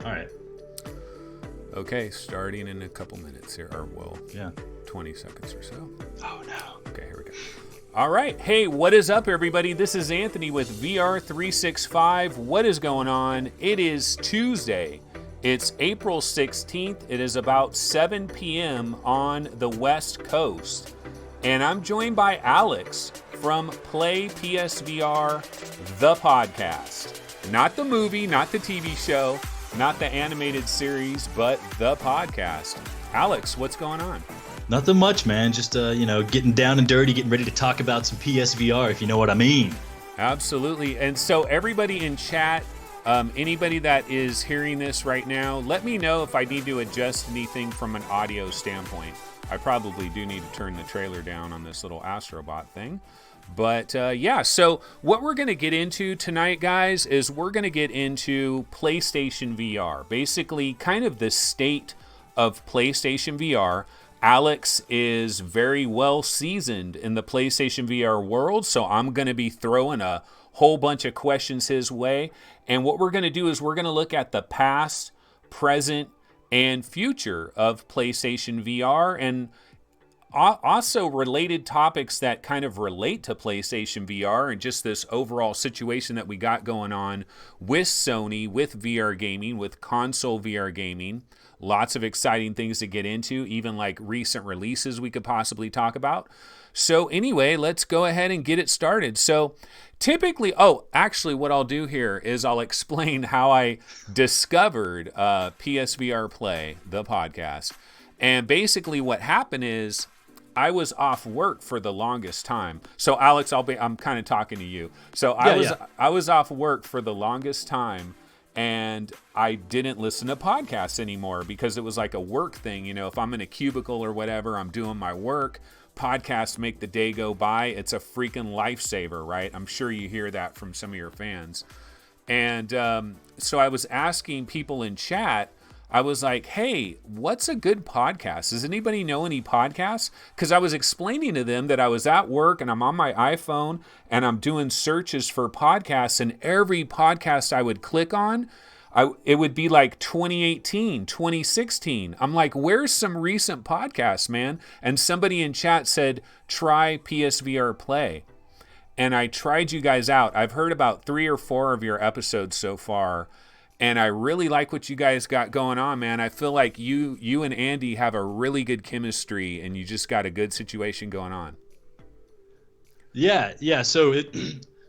All right. Okay, starting in a couple minutes here, or 20 seconds or so. Oh no. Okay, here we go. All right. Hey, what is up, everybody? This is Anthony with VR 365. What is going on? It is Tuesday. It's April 16th. It is about 7 p.m. on the West Coast. And I'm joined by Alex from Play PSVR, the podcast. Not the movie, not the TV show, not the animated series, but the podcast. Alex, what's going on? Nothing much, man. Just, getting down and dirty, getting ready to talk about some PSVR, if you know what I mean. Absolutely. And so everybody in chat, anybody that is hearing this right now, let me know if I need to adjust anything from an audio standpoint. I probably do need to turn the trailer down on this little Astrobot thing. But so what we're going to get into tonight, guys, is we're going to get into PlayStation VR. Basically, kind of the state of PlayStation VR. Alex is very well seasoned in the PlayStation VR world, so I'm going to be throwing a whole bunch of questions his way. And what we're going to do is we're going to look at the past, present, and future of PlayStation VR, and also related topics that kind of relate to PlayStation VR and just this overall situation that we got going on with Sony, with VR gaming, with console VR gaming. Lots of exciting things to get into, even like recent releases we could possibly talk about. So anyway, let's go ahead and get it started. So typically, actually what I'll do here is I'll explain how I discovered PSVR Play, the podcast. And basically what happened is I was off work for the longest time. So Alex, I'm kind of talking to you. So I was off work for the longest time, and I didn't listen to podcasts anymore because it was like a work thing. You know, if I'm in a cubicle or whatever, I'm doing my work. Podcasts make the day go by. It's a freaking lifesaver, right? I'm sure you hear that from some of your fans. And so I was asking people in chat, I was like, hey, what's a good podcast? Does anybody know any podcasts? Because I was explaining to them that I was at work and I'm on my iPhone and I'm doing searches for podcasts, and every podcast I would click on, it would be like 2018, 2016. I'm like, where's some recent podcasts, man? And somebody in chat said, try PSVR Play. And I tried you guys out. I've heard about 3 or 4 of your episodes so far, and I really like what you guys got going on, man. I feel like you and Andy have a really good chemistry, and you just got a good situation going on. Yeah. So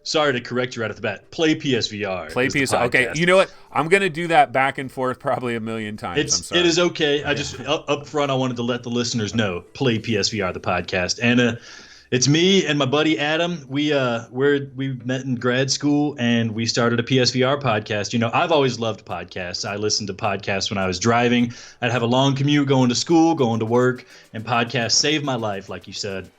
sorry to correct you right off the bat. Play PSVR. Play PSVR. Okay, you know what? I'm going to do that back and forth probably a million times. I'm sorry. It is okay. I just, up front, I wanted to let the listeners know. Play PSVR, the podcast. And it's me and my buddy Adam. We met in grad school, and we started a PSVR podcast. You know, I've always loved podcasts. I listened to podcasts when I was driving. I'd have a long commute going to school, going to work, and podcasts saved my life, like you said.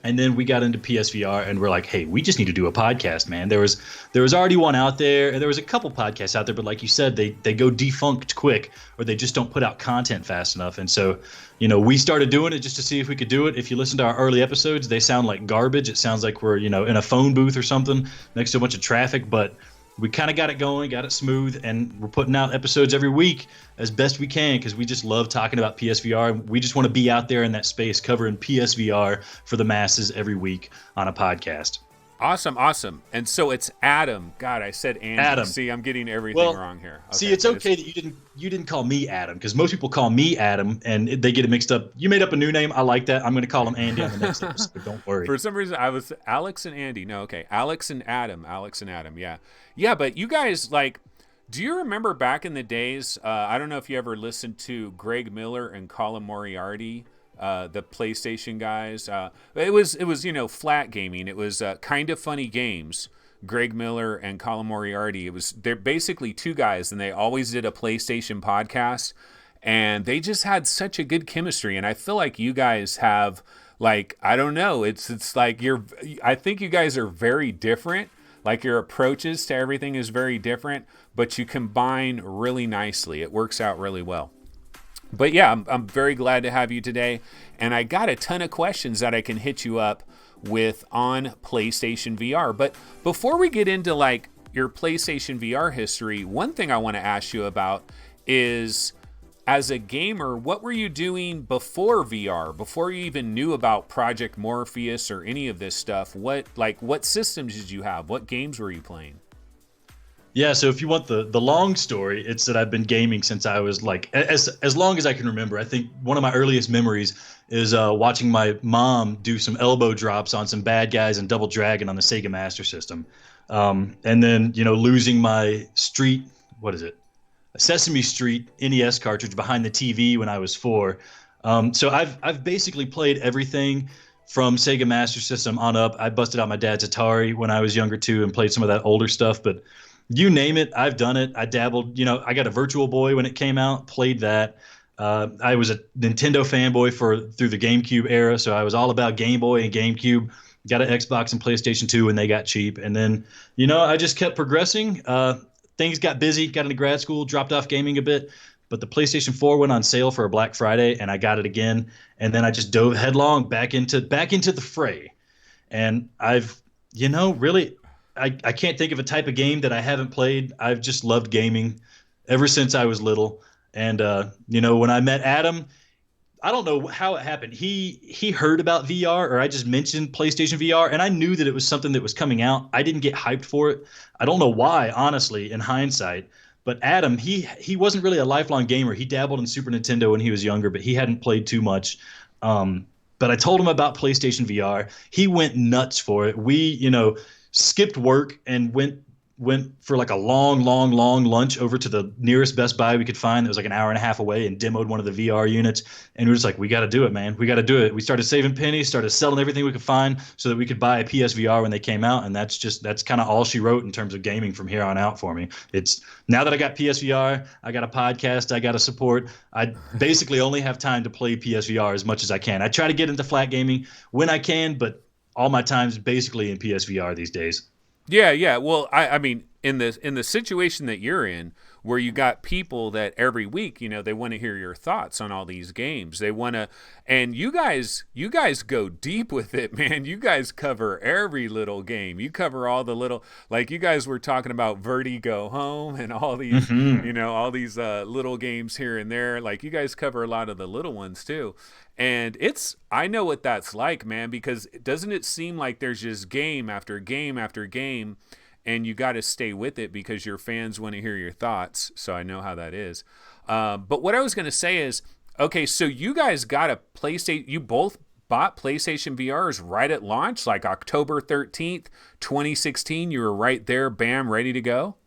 And then we got into PSVR, and we're like, hey, we just need to do a podcast, man. There was already one out there, and there was a couple podcasts out there, but like you said, they go defunct quick, or they just don't put out content fast enough. And so, you know, we started doing it just to see if we could do it. If you listen to our early episodes, they sound like garbage. It sounds like we're, in a phone booth or something next to a bunch of traffic, but we kind of got it going, got it smooth, and we're putting out episodes every week as best we can because we just love talking about PSVR. We just want to be out there in that space covering PSVR for the masses every week on a podcast. Awesome. And so it's Adam. God, I said Andy. Adam. See, I'm getting everything wrong here. Okay, see, it's okay that you didn't call me Adam, because most people call me Adam and they get it mixed up. You made up a new name. I like that. I'm going to call him Andy on the next episode. Don't worry. For some reason, I was Alex and Andy. No, okay. Alex and Adam. Yeah. Yeah, but you guys, like, do you remember back in the days, I don't know if you ever listened to Greg Miller and Colin Moriarty, the PlayStation guys. It was flat gaming. It was Kind of Funny Games. Greg Miller and Colin Moriarty. They're basically two guys, and they always did a PlayStation podcast, and they just had such a good chemistry. And I feel like you guys have, like, I don't know, it's like I think you guys are very different. Like, your approaches to everything is very different, but you combine really nicely. It works out really well. But yeah, I'm very glad to have you today. And I got a ton of questions that I can hit you up with on PlayStation VR. But before we get into like your PlayStation VR history, one thing I want to ask you about is, as a gamer, what were you doing before VR? Before you even knew about Project Morpheus or any of this stuff? What systems did you have? What games were you playing? Yeah, so if you want the long story, it's that I've been gaming since I was like as long as I can remember. I think one of my earliest memories is watching my mom do some elbow drops on some bad guys in Double Dragon on the Sega Master System, and then losing my what is it, Sesame Street NES cartridge behind the TV when I was 4. So I've basically played everything from Sega Master System on up. I busted out my dad's Atari when I was younger too and played some of that older stuff, but you name it, I've done it. I dabbled. I got a Virtual Boy when it came out, played that. I was a Nintendo fanboy through the GameCube era, so I was all about Game Boy and GameCube. Got an Xbox and PlayStation 2 when they got cheap, and then I just kept progressing. Things got busy, got into grad school, dropped off gaming a bit, but the PlayStation 4 went on sale for a Black Friday, and I got it again, and then I just dove headlong back into the fray, and I've really. I can't think of a type of game that I haven't played. I've just loved gaming ever since I was little. And when I met Adam, I don't know how it happened. He heard about VR, or I just mentioned PlayStation VR, and I knew that it was something that was coming out. I didn't get hyped for it. I don't know why, honestly, in hindsight. But Adam, he wasn't really a lifelong gamer. He dabbled in Super Nintendo when he was younger, but he hadn't played too much. But I told him about PlayStation VR. He went nuts for it. We, skipped work and went for like a long lunch over to the nearest Best Buy we could find that was like an hour and a half away and demoed one of the VR units. And we were just like, we got to do it, man. We got to do it. We started saving pennies, started selling everything we could find so that we could buy a PSVR when they came out. And that's kind of all she wrote in terms of gaming from here on out for me. It's now that I got PSVR, I got a podcast, I got to support. I basically only have time to play PSVR as much as I can. I try to get into flat gaming when I can, but all my time's basically in PSVR these days. Yeah. Well, I mean, in the situation that you're in, where you got people that every week, they want to hear your thoughts on all these games. They want to, and you guys go deep with it, man. You guys cover every little game. You cover all the little, like you guys were talking about Vertigo Home and all these, all these little games here and there. Like you guys cover a lot of the little ones too. And I know what that's like, man, because doesn't it seem like there's just game after game after game, and you got to stay with it because your fans want to hear your thoughts. So I know how that is. But what I was going to say is, okay, so you guys got a PlayStation, you both bought PlayStation VRs right at launch, like October 13th, 2016. You were right there, bam, ready to go?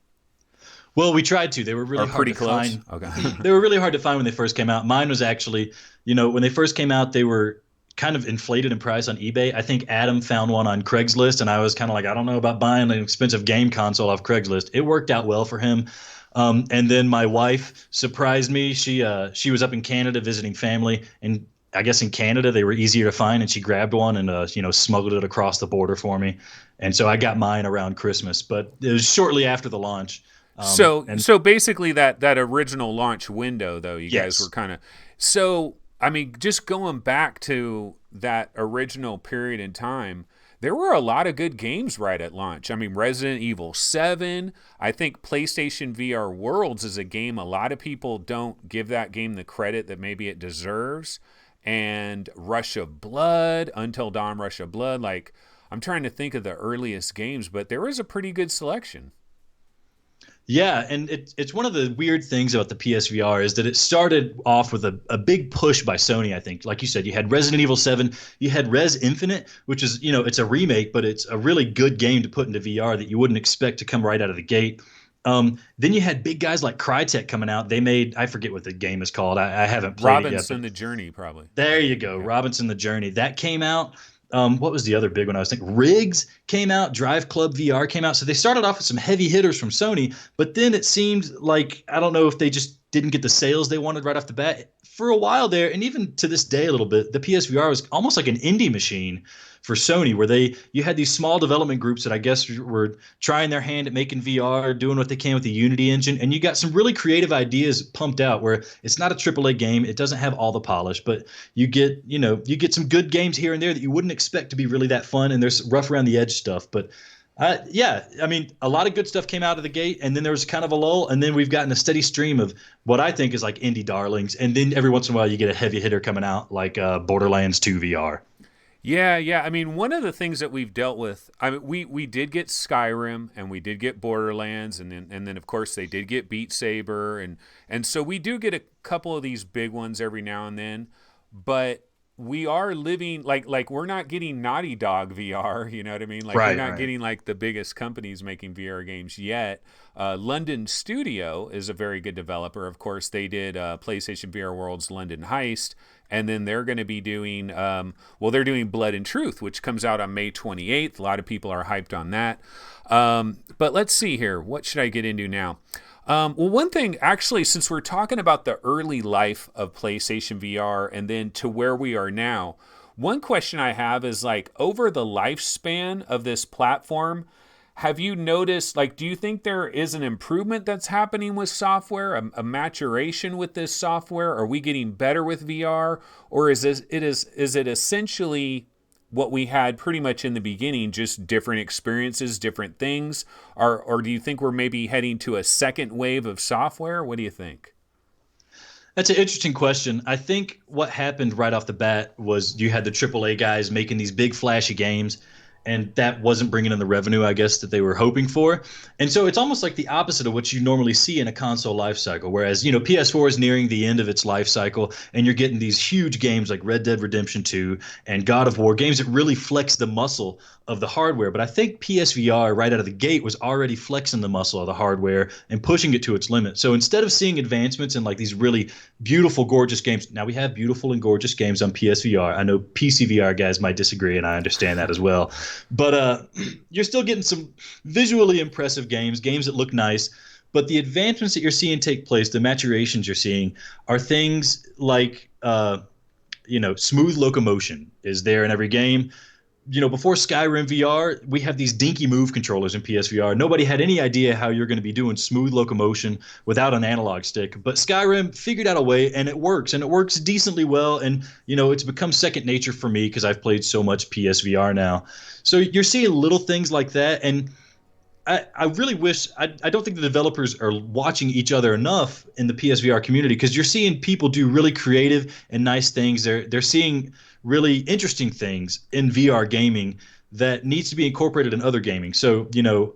Well, we tried to. They were really hard to find. Okay. They were really hard to find when they first came out. Mine was actually, when they first came out, they were kind of inflated in price on eBay. I think Adam found one on Craigslist, and I was kind of like, I don't know about buying an expensive game console off Craigslist. It worked out well for him. And then my wife surprised me. She was up in Canada visiting family, and I guess in Canada they were easier to find, and she grabbed one and smuggled it across the border for me. And so I got mine around Christmas, but it was shortly after the launch. So basically that original launch window, though, you guys were kind of, so, I mean, just going back to that original period in time, there were a lot of good games right at launch. I mean, Resident Evil 7, I think PlayStation VR Worlds is a game a lot of people don't give that game the credit that maybe it deserves. And Rush of Blood, Until Dawn Rush of Blood, like, I'm trying to think of the earliest games, but there was a pretty good selection. Yeah, and it's one of the weird things about the PSVR is that it started off with a big push by Sony, I think. Like you said, you had Resident Evil 7, you had Res Infinite, which is, it's a remake, but it's a really good game to put into VR that you wouldn't expect to come right out of the gate. Then you had big guys like Crytek coming out. They made, I forget what the game is called. I haven't played it yet. Robinson the Journey, probably. There you go, yeah. Robinson the Journey. That came out. What was the other big one I was thinking? Riggs came out, Drive Club VR came out. So they started off with some heavy hitters from Sony, but then it seemed like, I don't know if they just didn't get the sales they wanted right off the bat. For a while there, and even to this day a little bit, the PSVR was almost like an indie machine for Sony, where you had these small development groups that I guess were trying their hand at making VR, doing what they can with the Unity engine, and you got some really creative ideas pumped out where it's not a AAA game, it doesn't have all the polish, but you get some good games here and there that you wouldn't expect to be really that fun, and there's rough around the edge stuff. But Yeah, I mean, a lot of good stuff came out of the gate, and then there was kind of a lull, and then we've gotten a steady stream of what I think is like indie darlings, and then every once in a while you get a heavy hitter coming out like Borderlands 2 VR. Yeah, yeah. I mean, one of the things that we've dealt with, I mean, we did get Skyrim and we did get Borderlands, and then of course they did get Beat Saber, and so we do get a couple of these big ones every now and then, but we are living like we're not getting Naughty Dog VR, you know what I mean? Like we're Right, not right. getting like the biggest companies making VR games yet. London Studio is a very good developer. Of course, they did PlayStation VR World's London Heist, and then they're going to be doing they're doing Blood and Truth, which comes out on May 28th. A lot of people are hyped on that. But let's see here. What should I get into now? One thing, actually, since we're talking about the early life of PlayStation VR and then to where we are now, one question I have is like over the lifespan of this platform, have you noticed, like, do you think there is an improvement that's happening with software, a maturation with this software? Are we getting better with VR? Or is it essentially what we had pretty much in the beginning, just different experiences, different things? Or do you think we're maybe heading to a second wave of software? What do you think? That's an interesting question. I think what happened right off the bat was you had the AAA guys making these big flashy games, and that wasn't bringing in the revenue, I guess, that they were hoping for. And so it's almost like the opposite of what you normally see in a console life cycle. Whereas, PS4 is nearing the end of its life cycle, and you're getting these huge games like Red Dead Redemption 2 and God of War, games that really flex the muscle of the hardware. But I think PSVR right out of the gate was already flexing the muscle of the hardware and pushing it to its limit. So instead of seeing advancements in like these really beautiful, gorgeous games, now we have beautiful and gorgeous games on PSVR. I know PCVR guys might disagree, and I understand that as well. But you're still getting some visually impressive games that look nice. But the advancements that you're seeing take place, the maturations you're seeing, are things like, smooth locomotion is there in every game. Before Skyrim VR, we have these dinky move controllers in PSVR. Nobody had any idea how you're going to be doing smooth locomotion without an analog stick. But Skyrim figured out a way, and it works, decently well. And, it's become second nature for me because I've played so much PSVR now. So you're seeing little things like that. And I really wish I don't think the developers are watching each other enough in the PSVR community, because you're seeing people do really creative and nice things. They're seeing really interesting things in VR gaming that needs to be incorporated in other gaming. So,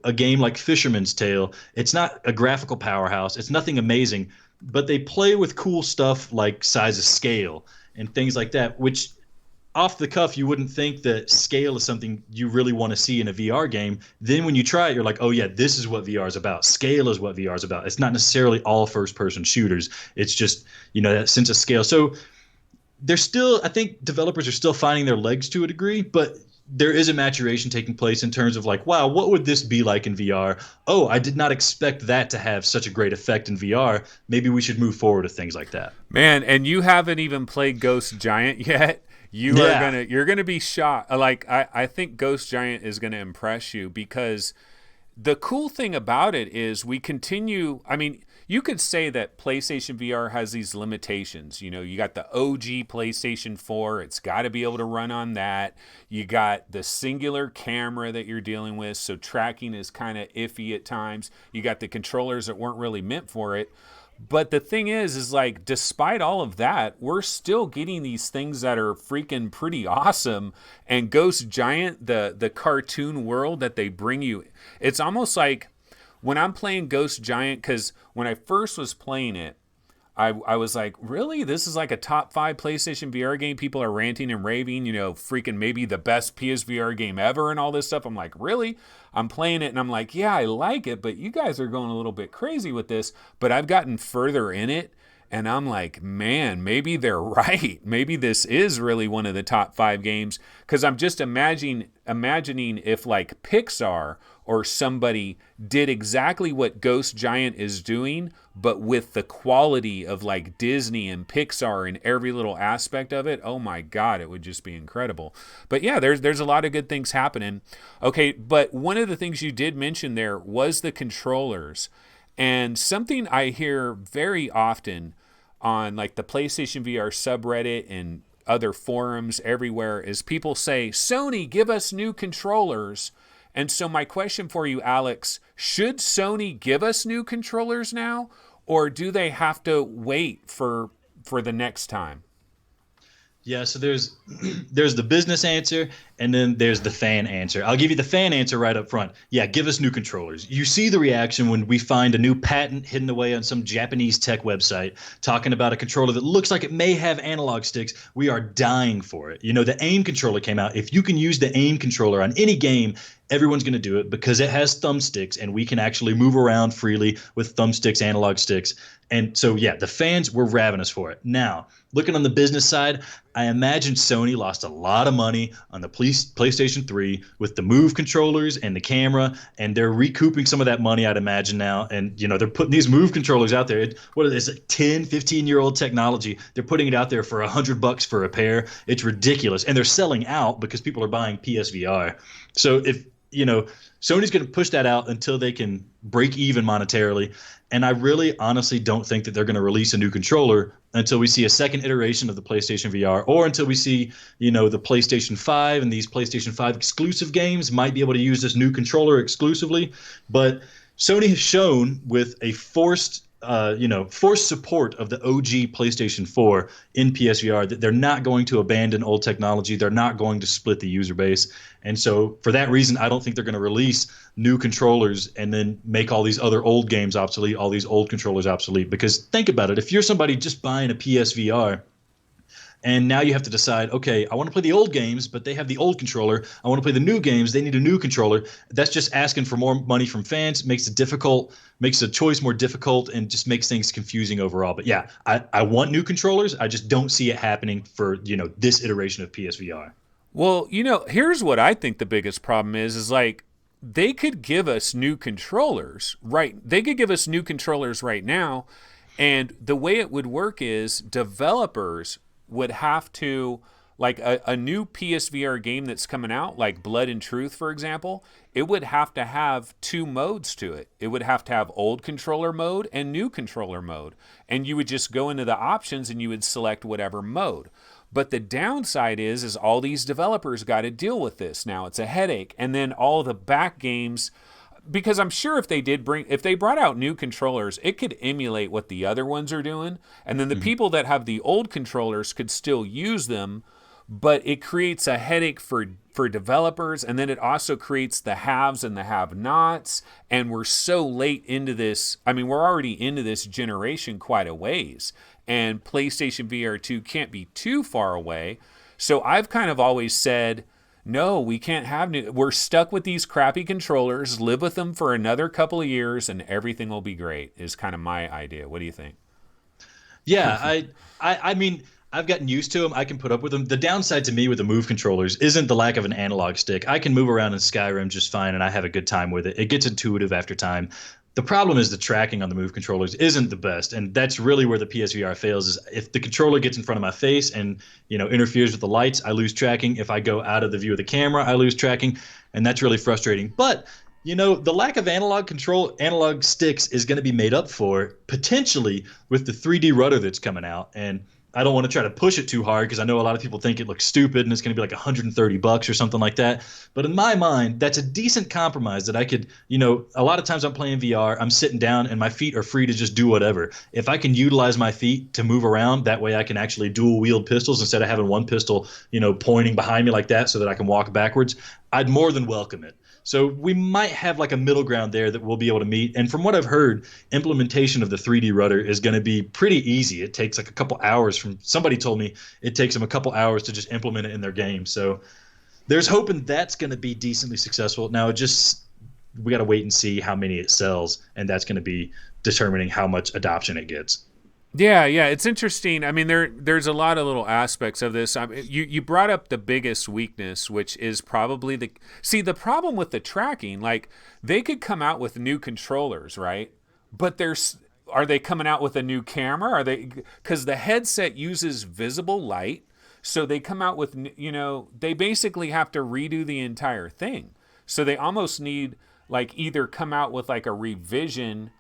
a game like Fisherman's Tale, it's not a graphical powerhouse. It's nothing amazing, but they play with cool stuff like size of scale and things like that, which off the cuff, you wouldn't think that scale is something you really want to see in a VR game. Then when you try it, you're like, oh yeah, this is what VR is about. Scale is what VR is about. It's not necessarily all first person shooters. It's just, that sense of scale. So I think developers are still finding their legs to a degree, but there is a maturation taking place in terms of like, wow, what would this be like in VR? Oh, I did not expect that to have such a great effect in VR. Maybe we should move forward with things like that. Man, and you haven't even played Ghost Giant yet. You're gonna be shocked. Like I think Ghost Giant is gonna impress you, because the cool thing about it is we continue. I mean, you could say that PlayStation VR has these limitations. You got the OG PlayStation 4. It's got to be able to run on that. You got the singular camera that you're dealing with, so tracking is kind of iffy at times. You got the controllers that weren't really meant for it. But the thing is like, despite all of that, we're still getting these things that are freaking pretty awesome. And Ghost Giant, the cartoon world that they bring you, it's almost like when I'm playing Ghost Giant, because when I first was playing it, I was like, really? This is like a top 5 PlayStation VR game? People are ranting and raving, freaking maybe the best PSVR game ever and all this stuff. I'm like, really? I'm playing it and I'm like, yeah, I like it, but you guys are going a little bit crazy with this. But I've gotten further in it, and I'm like, man, maybe they're right. Maybe this is really one of the top 5 games, because I'm just imagining if like Pixar or somebody did exactly what Ghost Giant is doing, but with the quality of like Disney and Pixar in every little aspect of it. Oh my God, it would just be incredible. But yeah, there's a lot of good things happening. Okay, but one of the things you did mention there was the controllers. And something I hear very often on like the PlayStation VR subreddit and other forums everywhere is people say, Sony, give us new controllers. And so my question for you, Alex, should Sony give us new controllers now, or do they have to wait for the next time? Yeah, so there's there's the business answer and then there's the fan answer. I'll give you the fan answer right up front. Yeah, give us new controllers. You see the reaction when we find a new patent hidden away on some Japanese tech website talking about a controller that looks like it may have analog sticks. We are dying for it. You know, the AIM controller came out. If you can use the AIM controller on any game, everyone's going to do it because it has thumbsticks and we can actually move around freely with thumbsticks, analog sticks. And so, yeah, the fans were ravenous for it. Now, looking on the business side, I imagine Sony lost a lot of money on the PlayStation 3 with the Move controllers and the camera, and they're recouping some of that money, I'd imagine now. And, you know, they're putting these Move controllers out there. What is it, 10, 15-year-old technology? They're putting it out there for $100 for a pair. It's ridiculous. And they're selling out because people are buying PSVR. So if, you know, Sony's going to push that out until they can break even monetarily. And I really honestly don't think that they're going to release a new controller until we see a second iteration of the PlayStation VR, or until we see, you know, the PlayStation 5 and these PlayStation 5 exclusive games might be able to use this new controller exclusively. But Sony has shown with a forced support of the OG PlayStation 4 in PSVR that they're not going to abandon old technology. They're not going to split the user base. And so for that reason, I don't think they're going to release new controllers and then make all these other old games obsolete, all these old controllers obsolete. Because think about it. If you're somebody just buying a PSVR, and now you have to decide, okay, I want to play the old games, but they have the old controller. I want to play the new games. They need a new controller. That's just asking for more money from fans, makes it difficult, makes the choice more difficult, and just makes things confusing overall. But yeah, I want new controllers. I just don't see it happening for, you know, this iteration of PSVR. Well, you know, here's what I think the biggest problem is like they could give us new controllers, right? They could give us new controllers right now. And the way it would work is developers would have to, like a new PSVR game that's coming out, like Blood and Truth, for example, it would have to have two modes to it. It would have to have old controller mode and new controller mode. And you would just go into the options and you would select whatever mode. But the downside is all these developers got to deal with this. Now it's a headache. And then all the back games, because I'm sure if they brought out new controllers, it could emulate what the other ones are doing. And then the people that have the old controllers could still use them, but it creates a headache for developers. And then it also creates the haves and the have-nots. And we're so late into this. I mean, we're already into this generation quite a ways. And PlayStation VR 2 can't be too far away. So I've kind of always said, no, we can't have new. We're stuck with these crappy controllers. Live with them for another couple of years, and everything will be great. Is kind of my idea. What do you think? Yeah, I mean, I've gotten used to them. I can put up with them. The downside to me with the Move controllers isn't the lack of an analog stick. I can move around in Skyrim just fine, and I have a good time with it. It gets intuitive after time. The problem is the tracking on the Move controllers isn't the best, and that's really where the PSVR fails. Is if the controller gets in front of my face and, you know, interferes with the lights, I lose tracking. If I go out of the view of the camera, I lose tracking, and that's really frustrating. But, you know, the lack of analog sticks is going to be made up for potentially with the 3D rudder that's coming out. And I don't want to try to push it too hard because I know a lot of people think it looks stupid and it's going to be like $130 or something like that. But in my mind, that's a decent compromise that I could, you know, a lot of times I'm playing VR, I'm sitting down and my feet are free to just do whatever. If I can utilize my feet to move around, that way I can actually dual wield pistols instead of having one pistol, you know, pointing behind me like that so that I can walk backwards, I'd more than welcome it. So we might have like a middle ground there that we'll be able to meet. And from what I've heard, implementation of the 3D rudder is going to be pretty easy. It takes like a couple hours. From somebody told me it takes them a couple hours to just implement it in their game. So there's hoping that's going to be decently successful. Now we got to wait and see how many it sells, and that's going to be determining how much adoption it gets. Yeah, it's interesting. I mean, there's a lot of little aspects of this. You brought up the biggest weakness, which is probably the problem with the tracking. Like, they could come out with new controllers, right? But are they coming out with a new camera? Are they, because the headset uses visible light, so they come out with, you know, they basically have to redo the entire thing. So they almost need like either come out with like a revision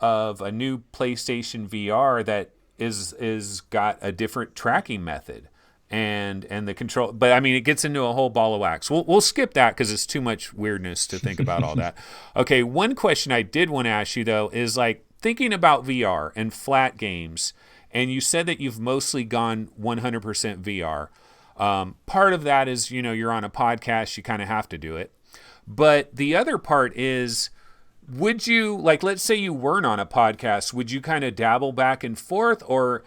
of a new PlayStation VR that is got a different tracking method. and the control. But I mean, it gets into a whole ball of wax. We'll skip that because it's too much weirdness to think about all that. Okay, one question I did want to ask you though is like thinking about VR and flat games, and you said that you've mostly gone 100% VR. Part of that is, you know, you're on a podcast, you kind of have to do it. But the other part is, would you, like, let's say you weren't on a podcast, would you kind of dabble back and forth? Or,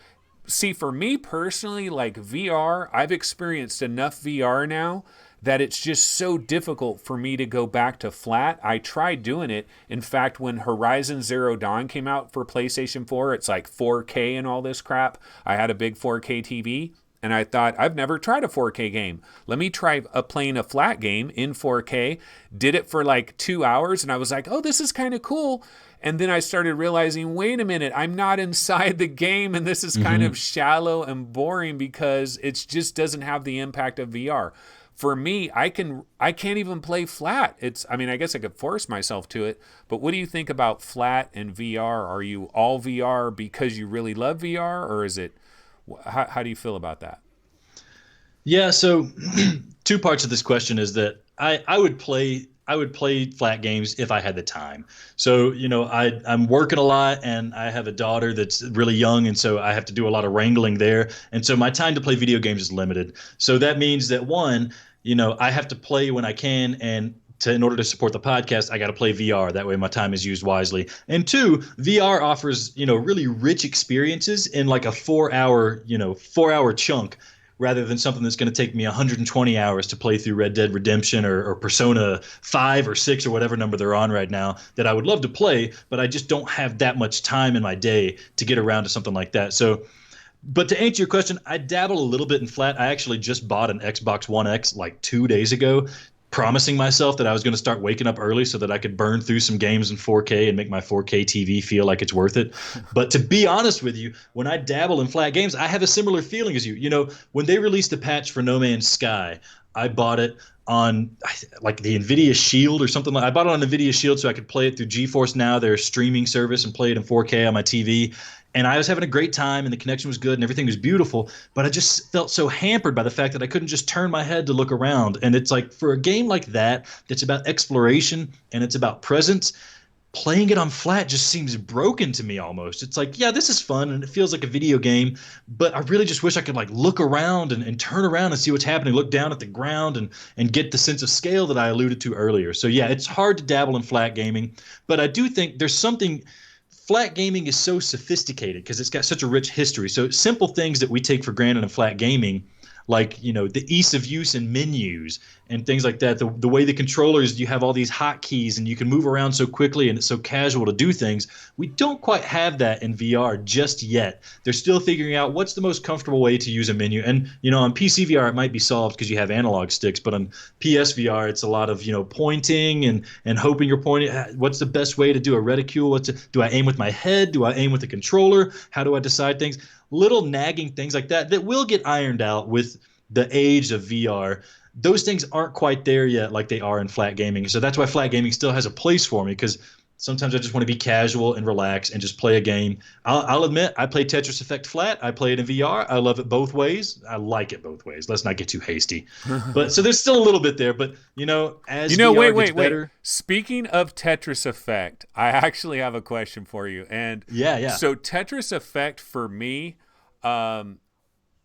see, for me personally, like VR, I've experienced enough VR now that it's just so difficult for me to go back to flat. I tried doing it. In fact, when Horizon Zero Dawn came out for PlayStation 4, it's like 4K and all this crap. I had a big 4K TV. And I thought, I've never tried a 4K game. Let me try playing a flat game in 4K. Did it for like 2 hours, and I was like, oh, this is kind of cool. And then I started realizing, wait a minute, I'm not inside the game, and this is kind of shallow and boring because it just doesn't have the impact of VR. For me, I can't even play flat. I mean, I guess I could force myself to it, but what do you think about flat and VR? Are you all VR because you really love VR, or is it... How do you feel about that? Yeah, so two parts of this question is that I would play flat games if I had the time. So, you know, I'm working a lot and I have a daughter that's really young, and so I have to do a lot of wrangling there. And so my time to play video games is limited. So that means that one, you know, I have to play when I can, and in order to support the podcast, I got to play VR. That way my time is used wisely. And two, VR offers, you know, really rich experiences in like a 4 hour chunk, rather than something that's going to take me 120 hours to play through Red Dead Redemption or Persona 5 or 6 or whatever number they're on right now, that I would love to play, but I just don't have that much time in my day to get around to something like that. So, but to answer your question, I dabble a little bit in flat. I actually just bought an Xbox One X like 2 days ago, promising myself that I was going to start waking up early so that I could burn through some games in 4K and make my 4K TV feel like it's worth it. But to be honest with you, when I dabble in flat games, I have a similar feeling as you. You know, when they released the patch for No Man's Sky, I bought it on like the NVIDIA Shield or something. I bought it on NVIDIA Shield so I could play it through GeForce Now, their streaming service, and play it in 4K on my TV. And I was having a great time, and the connection was good, and everything was beautiful. But I just felt so hampered by the fact that I couldn't just turn my head to look around. And it's like, for a game like that, that's about exploration and it's about presence, playing it on flat just seems broken to me almost. It's like, yeah, this is fun and it feels like a video game, but I really just wish I could like look around and turn around and see what's happening, look down at the ground and get the sense of scale that I alluded to earlier. So yeah, it's hard to dabble in flat gaming, but I do think there's something. Flat gaming is so sophisticated because it's got such a rich history. So simple things that we take for granted in flat gaming, like, you know, the ease of use in menus and things like that, the way the controllers, you have all these hotkeys and you can move around so quickly and it's so casual to do things. We don't quite have that in VR just yet. They're still figuring out what's the most comfortable way to use a menu. And, you know, on PC VR, it might be solved because you have analog sticks, but on PSVR, it's a lot of, you know, pointing and hoping you're pointing. What's the best way to do a reticule? Do I aim with my head? Do I aim with the controller? How do I decide things? Little nagging things like that will get ironed out with the age of VR. Those things aren't quite there yet like they are in flat gaming. So that's why flat gaming still has a place for me, because sometimes I just want to be casual and relax and just play a game. I'll admit, I play Tetris Effect flat. I play it in VR. I love it both ways. I like it both ways. Let's not get too hasty. But so there's still a little bit there. But, you know, as VR gets better. Speaking of Tetris Effect, I actually have a question for you. And yeah. So Tetris Effect for me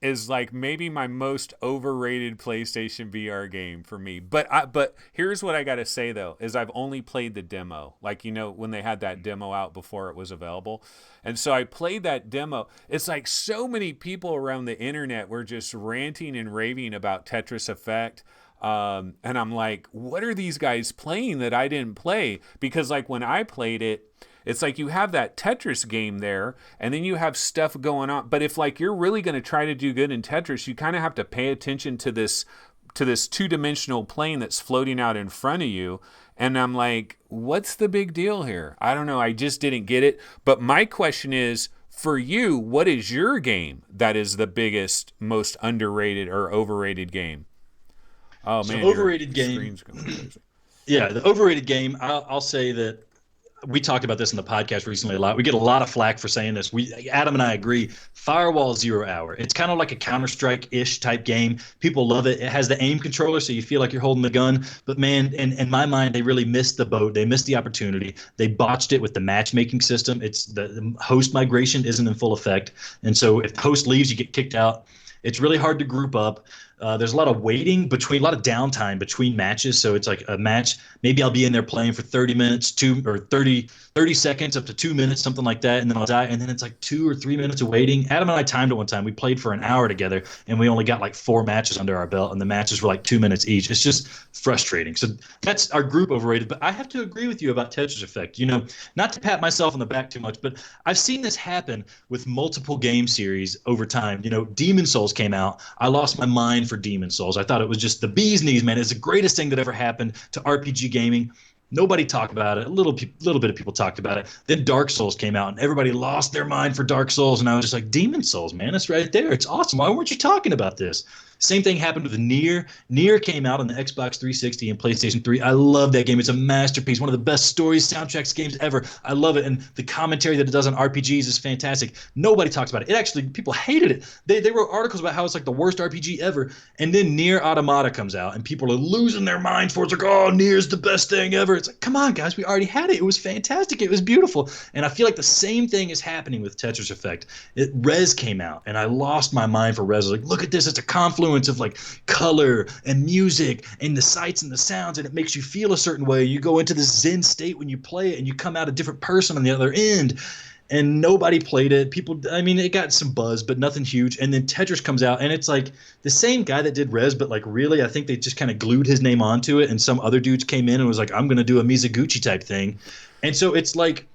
is like maybe my most overrated PlayStation VR game for me. But here's what I got to say though, is I've only played the demo. Like, you know, when they had that demo out before it was available. And so I played that demo. It's like so many people around the internet were just ranting and raving about Tetris Effect. And I'm like, what are these guys playing that I didn't play? Because like when I played it, it's like you have that Tetris game there, and then you have stuff going on. But if like you're really going to try to do good in Tetris, you kind of have to pay attention to this two-dimensional plane that's floating out in front of you. And I'm like, what's the big deal here? I don't know. I just didn't get it. But my question is, for you, what is your game that is the biggest, most underrated or overrated game? Oh man, so overrated game. Yeah, the overrated game. I'll say that we talked about this in the podcast recently a lot. We get a lot of flack for saying this. Adam and I agree. Firewall 0 Hour. It's kind of like a Counter-Strike-ish type game. People love it. It has the aim controller, so you feel like you're holding the gun. But man, in my mind, they really missed the boat. They missed the opportunity. They botched it with the matchmaking system. It's the host migration isn't in full effect, and so if the host leaves, you get kicked out. It's really hard to group up. There's a lot of waiting a lot of downtime between matches. So it's like a match. Maybe I'll be in there playing for 30 minutes, 30 seconds up to 2 minutes, something like that. And then I'll die. And then it's like 2 or 3 minutes of waiting. Adam and I timed it one time. We played for an hour together and we only got like 4 matches under our belt. And the matches were like 2 minutes each. It's just frustrating. So that's our group overrated. But I have to agree with you about Tetris Effect. Not to pat myself on the back too much, but I've seen this happen with multiple game series over time. Demon Souls came out. I lost my mind for Demon Souls. I thought it was just the bee's knees, man. It's the greatest thing that ever happened to RPG gaming. Nobody talked about it. A little bit of people talked about it. Then Dark Souls came out, and everybody lost their mind for Dark Souls. And I was just like, Demon Souls, man, it's right there. It's awesome. Why weren't you talking about this? Same thing happened with Nier. Nier came out on the Xbox 360 and PlayStation 3. I love that game. It's a masterpiece. One of the best stories, soundtracks, games ever. I love it. And the commentary that it does on RPGs is fantastic. Nobody talks about it. It actually, people hated it. They wrote articles about how it's like the worst RPG ever. And then Nier Automata comes out, and people are losing their minds for it. It's like, oh, Nier's the best thing ever. It's like, come on, guys. We already had it. It was fantastic. It was beautiful. And I feel like the same thing is happening with Tetris Effect. Rez came out, and I lost my mind for Rez. I was like, look at this. It's a confluence of like color and music and the sights and the sounds, and it makes you feel a certain way. You go into this zen state when you play it, and you come out a different person on the other end. And nobody played it. It got some buzz, but nothing huge. And then Tetris comes out, and it's like the same guy that did Rez, but like really, I think they just kind of glued his name onto it, and some other dudes came in and was like, I'm going to do a Mizuguchi type thing. And so it's like,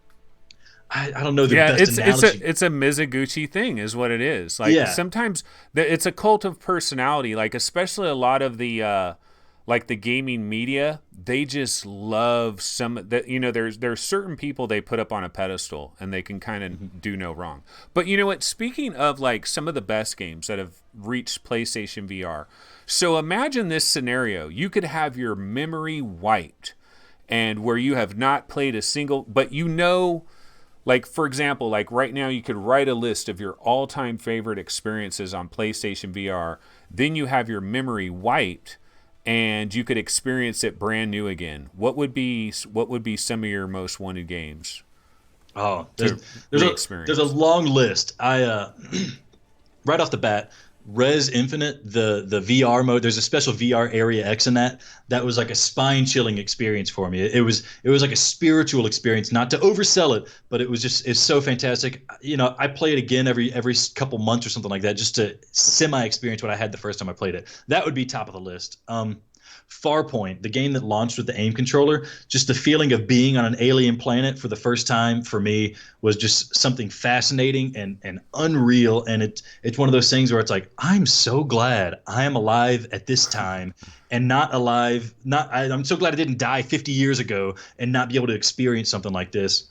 I don't know the best analogy. It's a Mizuguchi thing is what it is. Like sometimes it's a cult of personality, like especially a lot of the like the gaming media, they just love there's certain people they put up on a pedestal and they can kind of do no wrong. But you know what? Speaking of like some of the best games that have reached PlayStation VR. So imagine this scenario. You could have your memory wiped and where you have not played a single, but like, for example, like right now you could write a list of your all-time favorite experiences on PlayStation VR. Then you have your memory wiped, and you could experience it brand new again. What would be some of your most wanted games? Oh, there's a long list. I right off the bat, Res Infinite, the VR mode. There's a special VR Area X in that was like a spine-chilling experience for me. It was like a spiritual experience. Not to oversell it, but it's so fantastic. I play it again every couple months or something like that, just to semi-experience what I had the first time I played it. That would be top of the list. Farpoint, the game that launched with the aim controller, just the feeling of being on an alien planet for the first time for me was just something fascinating and unreal. And it's one of those things where it's like, I'm so glad I am alive at this time and not alive. I'm so glad I didn't die 50 years ago and not be able to experience something like this.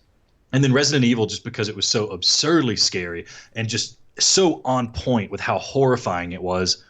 And then Resident Evil, just because it was so absurdly scary and just so on point with how horrifying it was.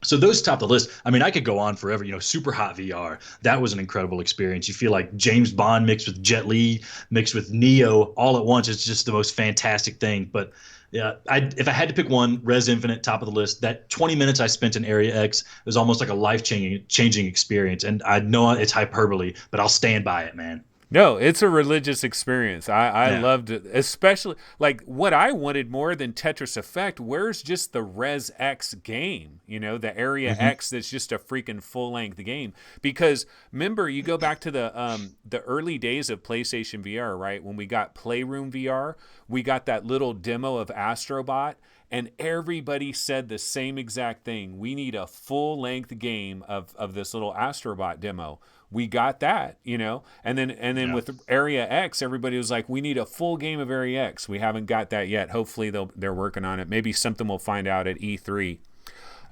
So those top the list. I mean, I could go on forever. Super Hot VR. That was an incredible experience. You feel like James Bond mixed with Jet Li, mixed with Neo all at once. It's just the most fantastic thing. But yeah, if I had to pick one, Res Infinite, top of the list. That 20 minutes I spent in Area X was almost like a life-changing experience. And I know it's hyperbole, but I'll stand by it, man. No, it's a religious experience. I loved it, especially like what I wanted more than Tetris Effect. Where's just the Res X game? The Area X that's just a freaking full length game. Because remember, you go back to the early days of PlayStation VR, right? When we got Playroom VR, we got that little demo of Astrobot. And everybody said the same exact thing. We need a full length game of this little Astrobot demo. We got that, and then with Area X, everybody was like, we need a full game of Area X. We haven't got that yet. Hopefully they're working on it. Maybe something we'll find out at E3.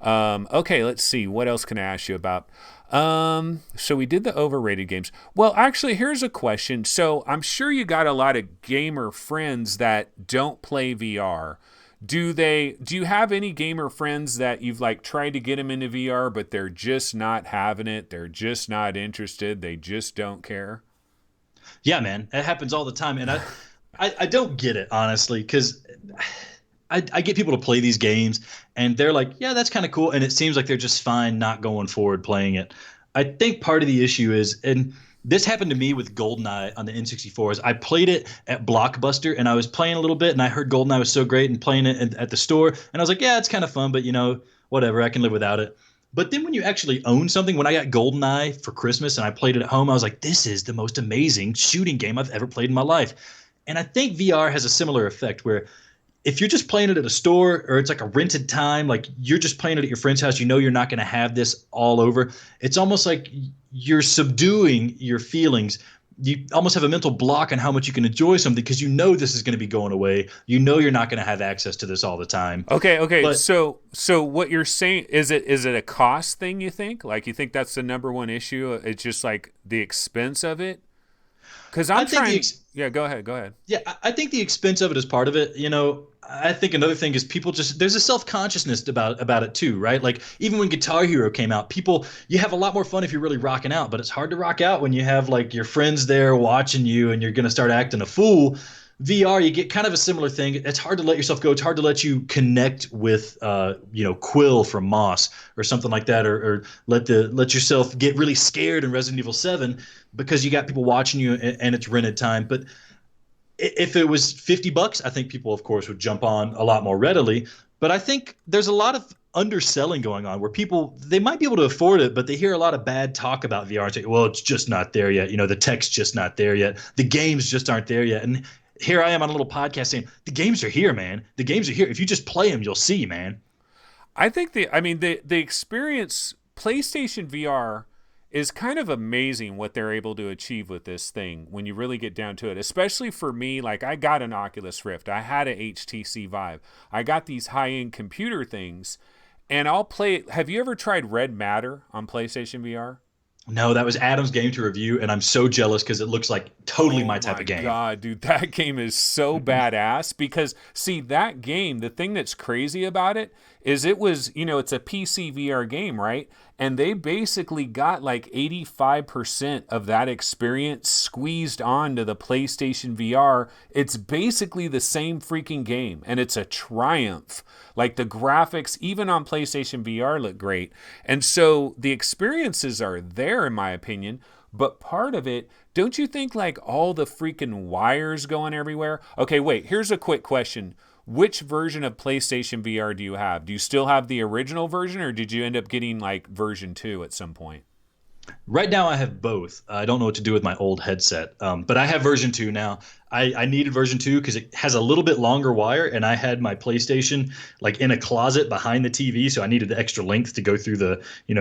Okay, let's see. What else can I ask you about? So we did the overrated games. Well, actually, here's a question. So I'm sure you got a lot of gamer friends that don't play VR. Do you have any gamer friends that you've like tried to get them into VR, but they're just not having it? They're just not interested. They just don't care. Yeah, man, it happens all the time, and I don't get it honestly, because I get people to play these games, and they're like, yeah, that's kind of cool, and it seems like they're just fine not going forward playing it. I think part of the issue is, and this happened to me with GoldenEye on the N64, is I played it at Blockbuster, and I was playing a little bit, and I heard GoldenEye was so great, and playing it at the store, and I was like, yeah, it's kind of fun, but whatever, I can live without it. But then when you actually own something, when I got GoldenEye for Christmas and I played it at home, I was like, this is the most amazing shooting game I've ever played in my life. And I think VR has a similar effect where if you're just playing it at a store or it's like a rented time, like you're just playing it at your friend's house, you're not going to have this all over. It's almost like you're subduing your feelings. You almost have a mental block on how much you can enjoy something because this is going to be going away. You're not going to have access to this all the time. Okay. But So what you're saying, is it a cost thing, you think? Like, you think that's the number one issue? It's just like the expense of it? Because I'm trying. Yeah, go ahead. Yeah, I think the expense of it is part of it. I think another thing is people there's a self-consciousness about it too, right? Like even when Guitar Hero came out, you have a lot more fun if you're really rocking out, but it's hard to rock out when you have like your friends there watching you and you're going to start acting a fool. VR, you get kind of a similar thing. It's hard to let yourself go. It's hard to let you connect with, Quill from Moss or something like that, or let yourself get really scared in Resident Evil 7 because you got people watching you and it's rented time. But if it was $50, I think people, of course, would jump on a lot more readily. But I think there's a lot of underselling going on where they might be able to afford it, but they hear a lot of bad talk about VR and say, well, it's just not there yet. The tech's just not there yet. The games just aren't there yet. And here I am on a little podcast saying the games are here, man. The games are here. If you just play them, you'll see, man. I think the experience, PlayStation VR is kind of amazing what they're able to achieve with this thing when you really get down to it. Especially for me, like I got an Oculus Rift, I had a HTC Vive, I got these high-end computer things, and I'll play it. Have you ever tried Red Matter on PlayStation VR? No, that was Adam's game to review, and I'm so jealous because it looks like totally my type of game. Oh my God, dude, that game is so badass because, see, that game, the thing that's crazy about it is it was, it's a PC VR game, right? And they basically got like 85% of that experience squeezed onto the PlayStation VR. It's basically the same freaking game, and it's a triumph. Like the graphics, even on PlayStation VR, look great. And so the experiences are there, in my opinion. But part of it, don't you think like all the freaking wires going everywhere? Okay, wait, here's a quick question. Which version of PlayStation VR do you have? Do you still have the original version, or did you end up getting like version 2 at some point? Right now, I have both. I don't know what to do with my old headset, but I have version 2 now. I needed version 2 because it has a little bit longer wire, and I had my PlayStation like in a closet behind the TV, so I needed the extra length to go through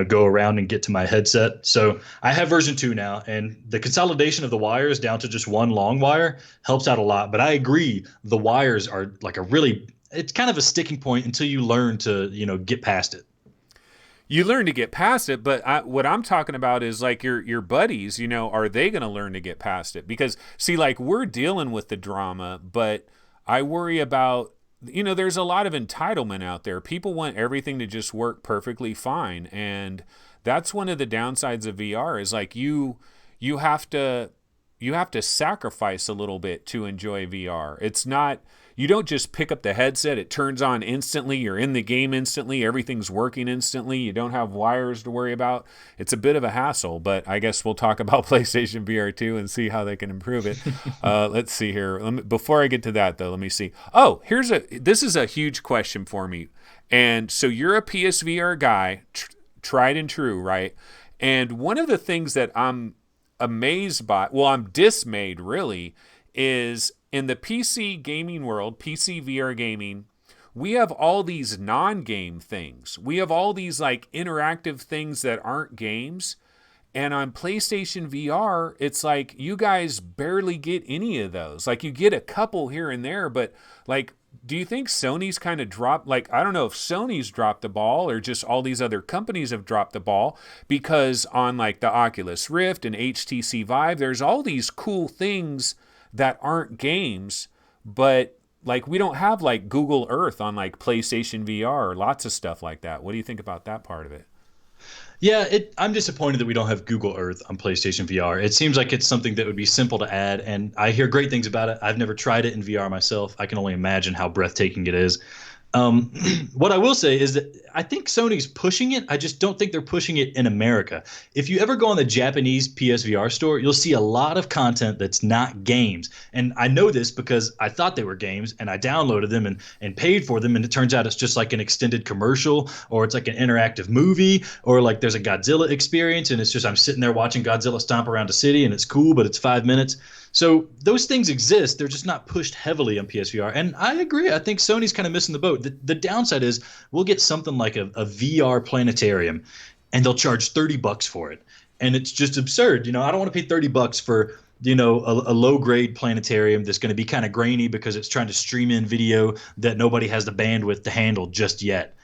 go around and get to my headset. So I have version 2 now, and the consolidation of the wires down to just one long wire helps out a lot. But I agree, the wires are like it's kind of a sticking point until you learn to, get past it. You learn to get past it, but what I'm talking about is like your buddies, are they going to learn to get past it? Because, see, like we're dealing with the drama, but I worry about, there's a lot of entitlement out there. People want everything to just work perfectly fine. And that's one of the downsides of VR is like you have to sacrifice a little bit to enjoy VR. It's not, you don't just pick up the headset, it turns on instantly, you're in the game instantly, everything's working instantly, you don't have wires to worry about. It's a bit of a hassle, but I guess we'll talk about PlayStation VR 2 and see how they can improve it. Let's see here. Before I get to that, though, let me see. Oh, this is a huge question for me. And so you're a PSVR guy, tried and true, right? And one of the things that I'm amazed by, well, I'm dismayed really, is in the PC gaming world, PC VR gaming, we have all these non-game things. We have all these like interactive things that aren't games. And on PlayStation VR, it's like you guys barely get any of those. Like you get a couple here and there, but like, do you think Sony's kind of dropped, like, I don't know if Sony's dropped the ball or just all these other companies have dropped the ball, because on like the Oculus Rift and HTC Vive, there's all these cool things that aren't games, but like we don't have like Google Earth on like PlayStation VR or lots of stuff like that. What do you think about that part of it? Yeah, I'm disappointed that we don't have Google Earth on PlayStation VR. It seems like it's something that would be simple to add, and I hear great things about it. I've never tried it in VR myself. I can only imagine how breathtaking it is. Um, what I will say is that I think Sony's pushing it. I just don't think they're pushing it in America. If you ever go on the Japanese PSVR store, you'll see a lot of content that's not games. And I know this because I thought they were games and I downloaded them and paid for them. And it turns out it's just like an extended commercial, or it's like an interactive movie, or like there's a Godzilla experience. And it's just I'm sitting there watching Godzilla stomp around a city and it's cool, but it's 5 minutes. So those things exist. They're just not pushed heavily on PSVR. And I agree. I think Sony's kind of missing the boat. The downside is we'll get something like a VR planetarium and they'll charge $30 for it. And it's just absurd. I don't want to pay $30 for, a low grade planetarium that's going to be kind of grainy because it's trying to stream in video that nobody has the bandwidth to handle just yet.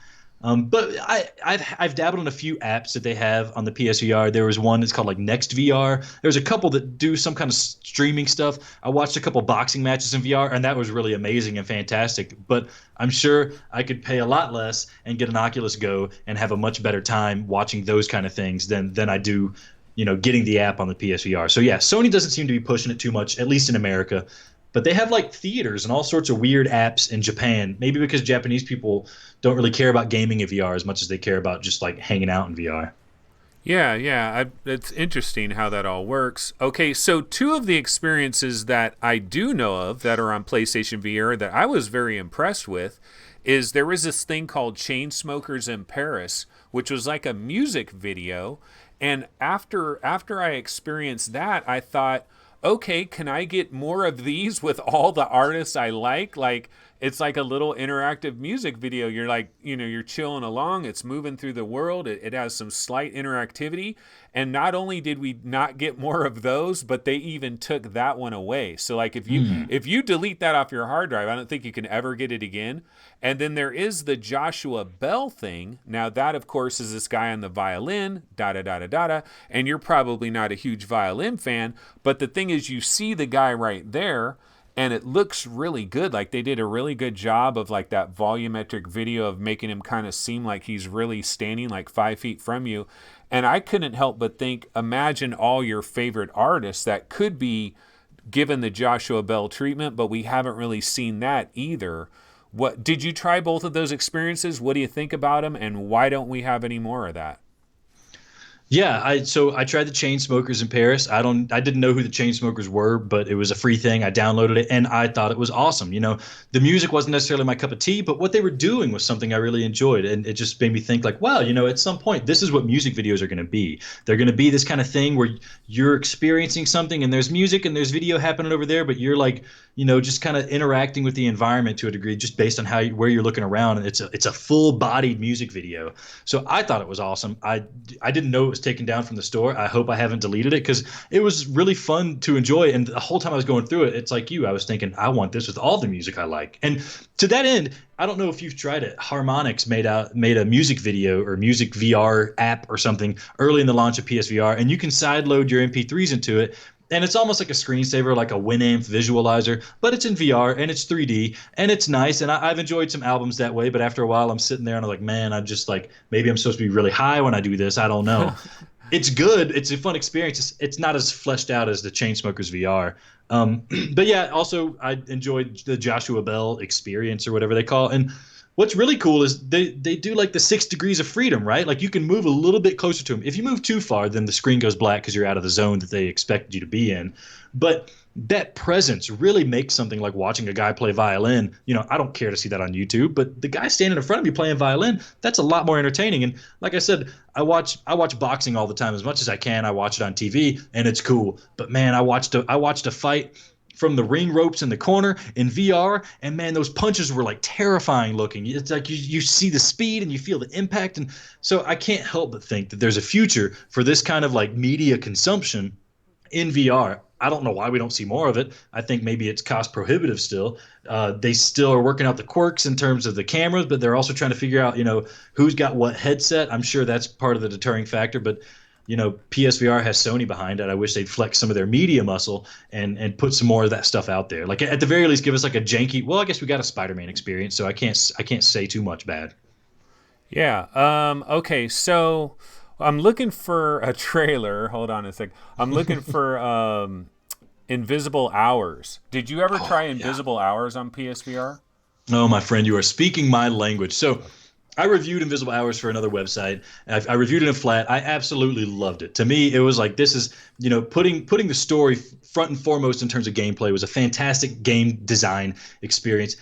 But I've dabbled in a few apps that they have on the PSVR. There was one that's called like Next VR. There's a couple that do some kind of streaming stuff. I watched a couple boxing matches in VR, and that was really amazing and fantastic. But I'm sure I could pay a lot less and get an Oculus Go and have a much better time watching those kind of things than I do, getting the app on the PSVR. So yeah, Sony doesn't seem to be pushing it too much, at least in America. But they have like theaters and all sorts of weird apps in Japan. Maybe because Japanese people don't really care about gaming in VR as much as they care about just like hanging out in VR. Yeah, yeah. It's interesting how that all works. Okay, so two of the experiences that I do know of that are on PlayStation VR that I was very impressed with is there was this thing called Chainsmokers in Paris, which was like a music video. And after I experienced that, I thought, okay, can I get more of these with all the artists I like? Like, it's like a little interactive music video. You're like, you're chilling along. It's moving through the world. It has some slight interactivity. And not only did we not get more of those, but they even took that one away. So like if you delete that off your hard drive, I don't think you can ever get it again. And then there is the Joshua Bell thing. Now that of course is this guy on the violin, da da da da da da. And you're probably not a huge violin fan, but the thing is you see the guy right there and it looks really good. Like they did a really good job of like that volumetric video of making him kind of seem like he's really standing like 5 feet from you. And I couldn't help but think, imagine all your favorite artists that could be given the Joshua Bell treatment, but we haven't really seen that either. What did you try both of those experiences? What do you think about them, and why don't we have any more of that? Yeah, I tried the Chainsmokers in Paris. I didn't know who the Chainsmokers were, but it was a free thing. I downloaded it and I thought it was awesome. The music wasn't necessarily my cup of tea, but what they were doing was something I really enjoyed, and it just made me think like, wow, at some point this is what music videos are going to be. They're going to be this kind of thing where you're experiencing something and there's music and there's video happening over there, but you're like, just kind of interacting with the environment to a degree, just based on where you're looking around, and it's a full-bodied music video. So I thought it was awesome. I didn't know it was taken down from the store. I hope I haven't deleted it because it was really fun to enjoy. And the whole time I was going through it, it's like I was thinking, I want this with all the music I like. And to that end, I don't know if you've tried it. Harmonix made a music video or music VR app or something early in the launch of PSVR, and you can sideload your MP3s into it. And it's almost like a screensaver, like a Winamp visualizer, but it's in VR and it's 3D and it's nice. And I've enjoyed some albums that way, but after a while I'm sitting there and I'm like, man, I'm just like, maybe I'm supposed to be really high when I do this. I don't know. It's good. It's a fun experience. It's not as fleshed out as the Chainsmokers VR. But yeah, also I enjoyed the Joshua Bell experience or whatever they call it. And what's really cool is they do like the 6 degrees of freedom, right? Like you can move a little bit closer to them. If you move too far, then the screen goes black because you're out of the zone that they expected you to be in. But that presence really makes something like watching a guy play violin. I don't care to see that on YouTube, but the guy standing in front of me playing violin, that's a lot more entertaining. And like I said, I watch boxing all the time as much as I can. I watch it on TV and it's cool. But man, I watched a fight from the ring ropes in the corner in VR, and man, those punches were like terrifying looking. It's like you see the speed and you feel the impact, and so I can't help but think that there's a future for this kind of like media consumption in VR. I don't know why we don't see more of it. I think maybe it's cost prohibitive still. They still are working out the quirks in terms of the cameras, but they're also trying to figure out, who's got what headset. I'm sure that's part of the deterring factor, but PSVR has Sony behind it. I wish they'd flex some of their media muscle and put some more of that stuff out there. Like at the very least, give us like a janky. Well, I guess we got a Spider-Man experience, so I can't say too much bad. Yeah. Okay. So I'm looking for a trailer. Hold on a sec. I'm looking for Invisible Hours. Did you ever try Oh yeah. Invisible Hours on PSVR? Oh, my friend, you are speaking my language. So I reviewed Invisible Hours for another website. I reviewed it in flat. I absolutely loved it. To me, it was like this is, putting the story front and foremost in terms of gameplay was a fantastic game design experience.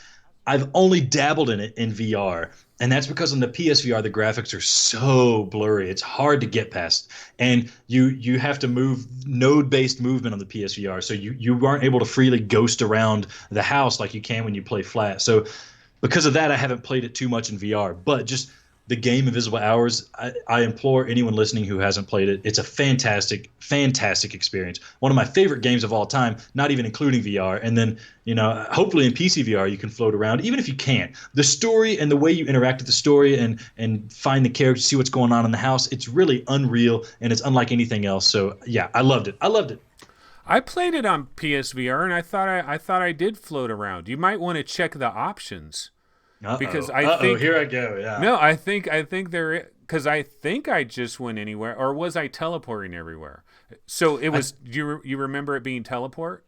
I've only dabbled in it in VR, and that's because on the PSVR the graphics are so blurry. It's hard to get past, and you have to move node-based movement on the PSVR, so you aren't able to freely ghost around the house like you can when you play flat. So because of that, I haven't played it too much in VR. But just the game Invisible Hours, I implore anyone listening who hasn't played it. It's a fantastic, fantastic experience. One of my favorite games of all time, not even including VR. And then, hopefully in PC VR you can float around, even if you can't. The story and the way you interact with the story and find the characters, see what's going on in the house, it's really unreal and it's unlike anything else. So yeah, I loved it. I loved it. I played it on PSVR and I thought I did float around. You might want to check the options because I think here I go. Yeah. no, I think there because I think I just went anywhere, or was I teleporting everywhere? So it was. You remember it being teleport?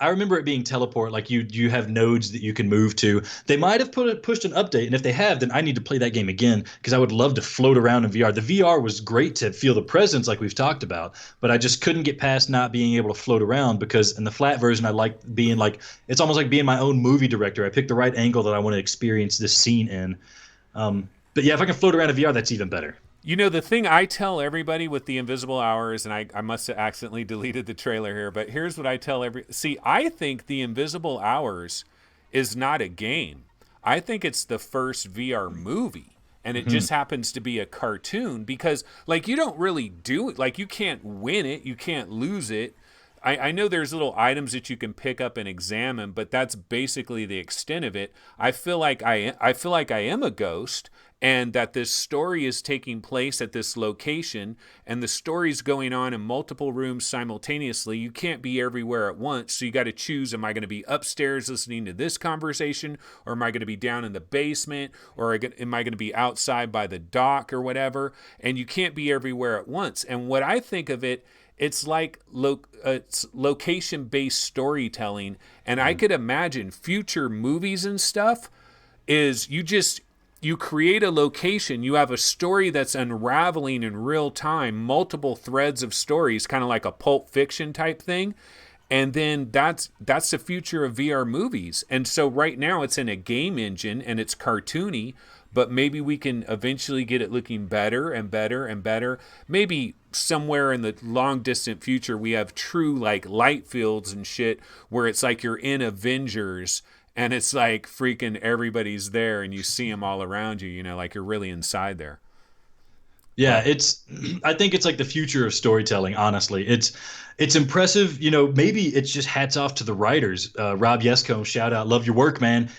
I remember it being teleport, like you have nodes that you can move to. They might have pushed an update, and if they have, then I need to play that game again because I would love to float around in VR. The VR was great to feel the presence, like we've talked about, but I just couldn't get past not being able to float around because in the flat version, I like being like it's almost like being my own movie director. I pick the right angle that I want to experience this scene in. But yeah, if I can float around in VR, that's even better. The thing I tell everybody with the Invisible Hours, and I must have accidentally deleted the trailer here, but here's what I tell See, I think the Invisible Hours is not a game. I think it's the first VR movie. And it just happens to be a cartoon because, like, you don't really do it. Like, you can't win it. You can't lose it. I know there's little items that you can pick up and examine, but that's basically the extent of it. I feel like I am a ghost, and that this story is taking place at this location, and the story's going on in multiple rooms simultaneously. You can't be everywhere at once, so you got to choose: am I going to be upstairs listening to this conversation, or am I going to be down in the basement, or am I going to be outside by the dock or whatever? And you can't be everywhere at once. And what I think of it, it's like it's location-based storytelling, and I could imagine future movies and stuff is you create a location, you have a story that's unraveling in real time, multiple threads of stories, kind of like a Pulp Fiction type thing, and then that's the future of VR movies. And so right now it's in a game engine and it's cartoony, but maybe we can eventually get it looking better and better and better. Maybe somewhere in the long distant future we have true like light fields and shit where it's like you're in Avengers and it's like freaking everybody's there and you see them all around you, like you're really inside there. Yeah, I think it's like the future of storytelling, honestly. It's impressive, maybe it's just hats off to the writers. Rob Yescombe, shout out, love your work, man.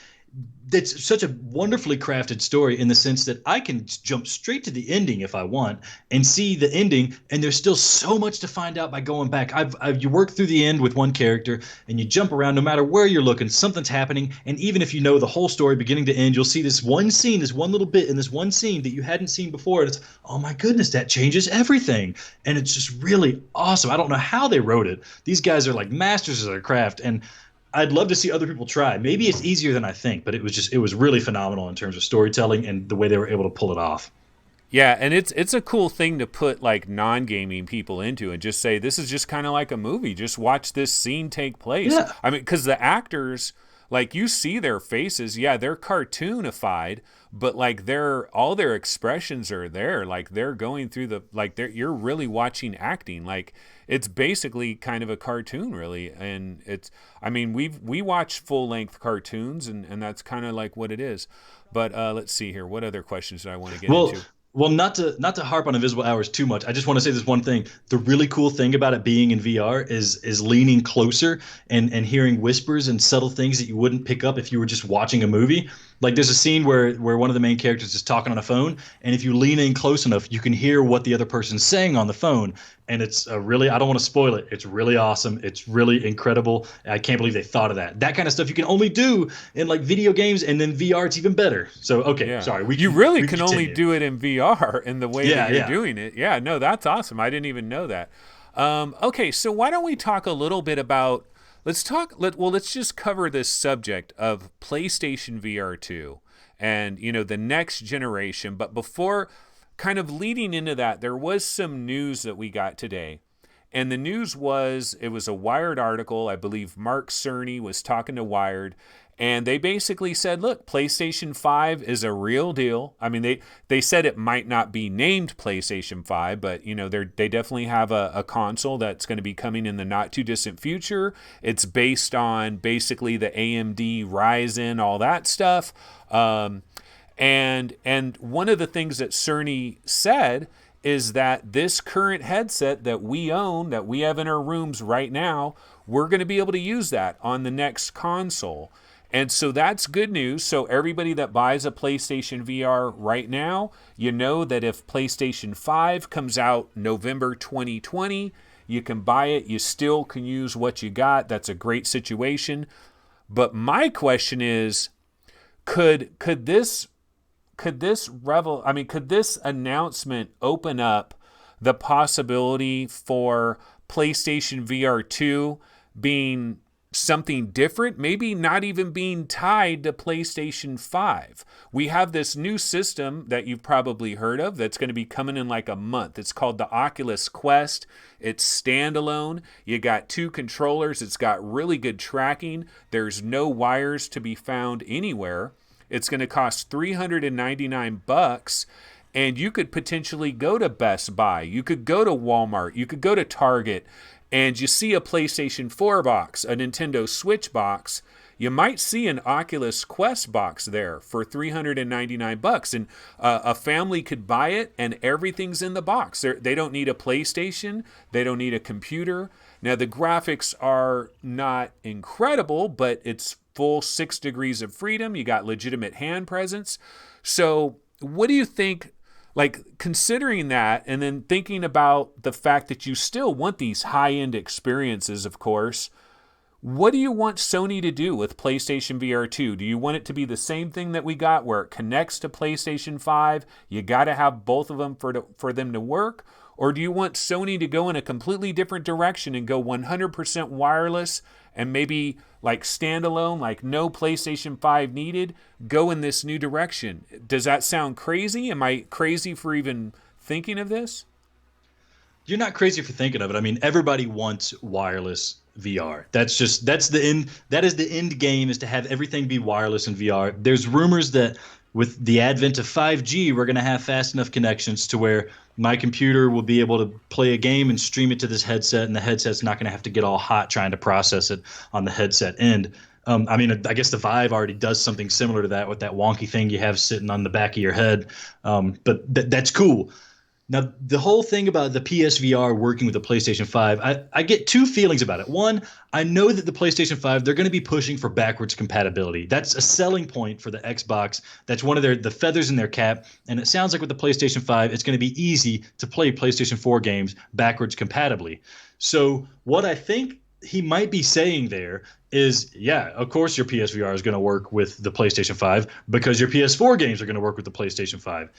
It's such a wonderfully crafted story in the sense that I can jump straight to the ending if I want and see the ending, and there's still so much to find out by going back. You work through the end with one character and you jump around no matter where you're looking, something's happening, and even if you know the whole story beginning to end, you'll see this one scene, this one little bit in this one scene that you hadn't seen before, and it's, oh my goodness, that changes everything. And it's just really awesome. I don't know how they wrote it. These guys are like masters of their craft, and I'd love to see other people try. Maybe it's easier than I think, but it was really phenomenal in terms of storytelling and the way they were able to pull it off. Yeah, and it's a cool thing to put like non-gaming people into and just say this is just kind of like a movie. Just watch this scene take place. Yeah. I mean, because the actors, like you see their faces, yeah, they're cartoonified, but like all their expressions are there. Like they're going through you're really watching acting. Like it's basically kind of a cartoon, really. And we watch full length cartoons, and that's kind of like what it is. But let's see here. What other questions do I want to get into? Well, not to harp on Invisible Hours too much. I just want to say this one thing. The really cool thing about it being in VR is leaning closer and hearing whispers and subtle things that you wouldn't pick up if you were just watching a movie. Like there's a scene where one of the main characters is talking on a phone, and if you lean in close enough, you can hear what the other person's saying on the phone. And it's a really, I don't want to spoil it. It's really awesome. It's really incredible. I can't believe they thought of that. That kind of stuff you can only do in like video games, and then VR it's even better. So okay, Yeah. sorry, You really we can can only continue. do it in VR in the way that Yeah, you're yeah. doing it. Yeah, no, that's awesome. I didn't even know that. Okay, so why don't we talk a little bit about let's just cover this subject of PlayStation VR 2 and the next generation. But before kind of leading into that, there was some news that we got today. And the news was, it was a Wired article. I believe Mark Cerny was talking to Wired, and they basically said, look, PlayStation 5 is a real deal. I mean, they said it might not be named PlayStation 5, but they definitely have a console that's going to be coming in the not too distant future. It's based on basically the AMD Ryzen, all that stuff. And one of the things that Cerny said is that this current headset that we own, that we have in our rooms right now, we're going to be able to use that on the next console. And so that's good news. So everybody that buys a PlayStation VR right now, you know that if PlayStation 5 comes out November 2020, you can buy it. You still can use what you got. That's a great situation. But my question is, could this announcement open up the possibility for PlayStation VR 2 being something different, maybe not even being tied to PlayStation 5? We have this new system that you've probably heard of that's going to be coming in like a month. It's called the Oculus Quest. It's standalone. You got 2 controllers. It's got really good tracking. There's no wires to be found anywhere. It's going to cost $399, and you could potentially go to Best Buy. You could go to Walmart. You could go to Target, and you see a PlayStation 4 box, a Nintendo Switch box. You might see an Oculus Quest box there for $399, and a family could buy it, and everything's in the box. They don't need a PlayStation. They don't need a computer. Now, the graphics are not incredible, but it's full 6 degrees of freedom. You got legitimate hand presence. So what do you think, like considering that, and then thinking about the fact that you still want these high-end experiences, of course, what do you want Sony to do with PlayStation VR 2? Do you want it to be the same thing that we got where it connects to PlayStation 5? You got to have both of them for them to work? Or do you want Sony to go in a completely different direction and go 100% wireless and maybe like standalone, like no PlayStation 5 needed, go in this new direction? Does that sound crazy? Am I crazy for even thinking of this? You're not crazy for thinking of it. I mean, everybody wants wireless VR. That's the end. That is the end game, is to have everything be wireless in VR. There's rumors that with the advent of 5G, we're going to have fast enough connections to where my computer will be able to play a game and stream it to this headset, and the headset's not going to have to get all hot trying to process it on the headset end. I mean, I guess the Vive already does something similar to that with that wonky thing you have sitting on the back of your head. But that's cool. Now, the whole thing about the PSVR working with the PlayStation 5, I get 2 feelings about it. One, I know that the PlayStation 5, they're going to be pushing for backwards compatibility. That's a selling point for the Xbox. That's one of the feathers in their cap. And it sounds like with the PlayStation 5, it's going to be easy to play PlayStation 4 games backwards compatibly. So what I think he might be saying there is, yeah, of course your PSVR is going to work with the PlayStation 5 because your PS4 games are going to work with the PlayStation 5.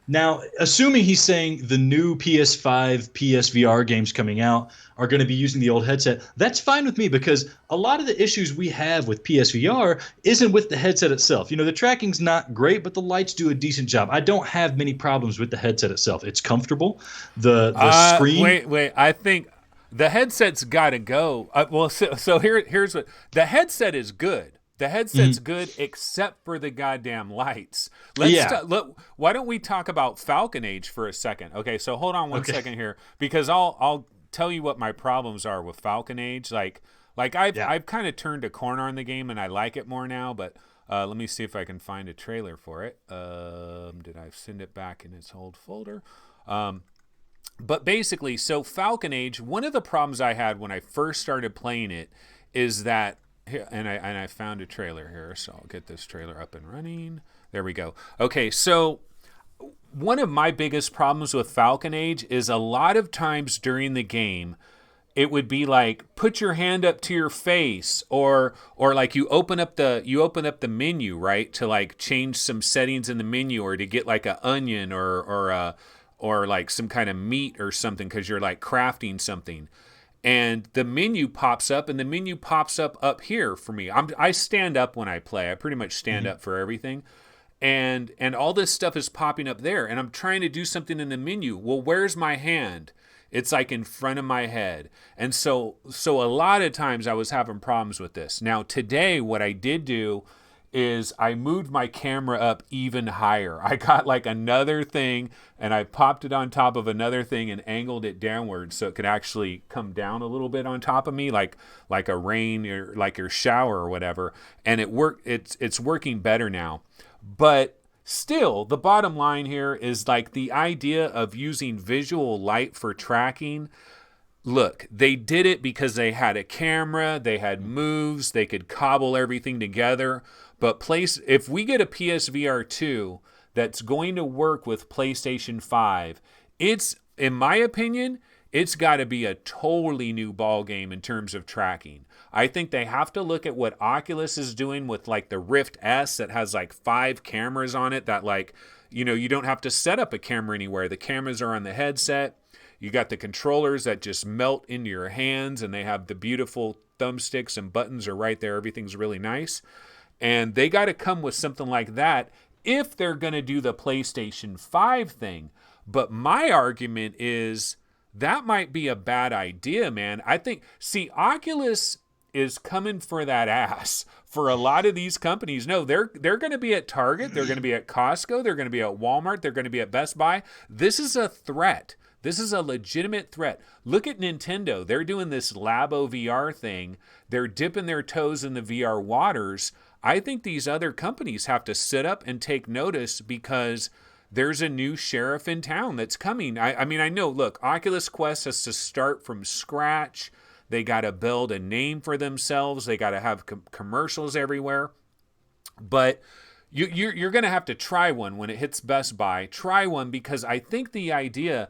Now, assuming he's saying the new PS5, PSVR games coming out are going to be using the old headset, that's fine with me, because a lot of the issues we have with PSVR isn't with the headset itself. The tracking's not great, but the lights do a decent job. I don't have many problems with the headset itself. It's comfortable. The screen. Wait. I think the headset's got to go. So here's what the headset is good. The headset's good except for the goddamn lights. Why don't we talk about Falcon Age for a second? Okay, so hold on one second here, because I'll tell you what my problems are with Falcon Age. I've kind of turned a corner on the game and I like it more now, but let me see if I can find a trailer for it. Did I send it back in its old folder? But basically, so Falcon Age, one of the problems I had when I first started playing it is that Here, and I found a trailer here, so I'll get this trailer up and running. There we go. Okay, so one of my biggest problems with Falcon Age is a lot of times during the game, it would be like put your hand up to your face, or like you open up the menu, right, to like change some settings in the menu, or to get like an onion or like some kind of meat or something because you're like crafting something. And the menu pops up, and the menu pops up here for me. I stand up when I play. I pretty much stand up for everything. And all this stuff is popping up there, and I'm trying to do something in the menu. Well, where's my hand? It's like in front of my head. And so a lot of times I was having problems with this. Now today, what I did do is I moved my camera up even higher. I got like another thing, and I popped it on top of another thing and angled it downward so it could actually come down a little bit on top of me, like a rain or like your shower or whatever. And it worked. It's working better now. But still, the bottom line here is like the idea of using visual light for tracking. Look, they did it because they had a camera, they had moves, they could cobble everything together. But if we get a PSVR 2 that's going to work with PlayStation 5, in my opinion, it's got to be a totally new ball game in terms of tracking. I think they have to look at what Oculus is doing with like the Rift S that has like 5 cameras on it that like, you don't have to set up a camera anywhere. The cameras are on the headset. You got the controllers that just melt into your hands, and they have the beautiful thumbsticks and buttons are right there. Everything's really nice. And they got to come with something like that if they're going to do the PlayStation 5 thing. But my argument is that might be a bad idea, man. I think, Oculus is coming for that ass for a lot of these companies. No, they're going to be at Target. They're going to be at Costco. They're going to be at Walmart. They're going to be at Best Buy. This is a threat. This is a legitimate threat. Look at Nintendo. They're doing this Labo VR thing. They're dipping their toes in the VR waters. I think these other companies have to sit up and take notice because there's a new sheriff in town that's coming. I mean, I know, look, Oculus Quest has to start from scratch. They got to build a name for themselves. They got to have commercials everywhere. But you're going to have to try one when it hits Best Buy. Try one because I think the idea...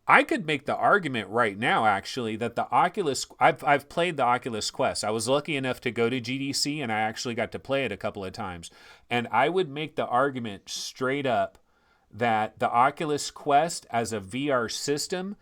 I could make the argument right now, actually, that the Oculus... I've played the Oculus Quest. I was lucky enough to go to GDC, and I actually got to play it a couple of times. And I would make the argument straight up that the Oculus Quest as a VR system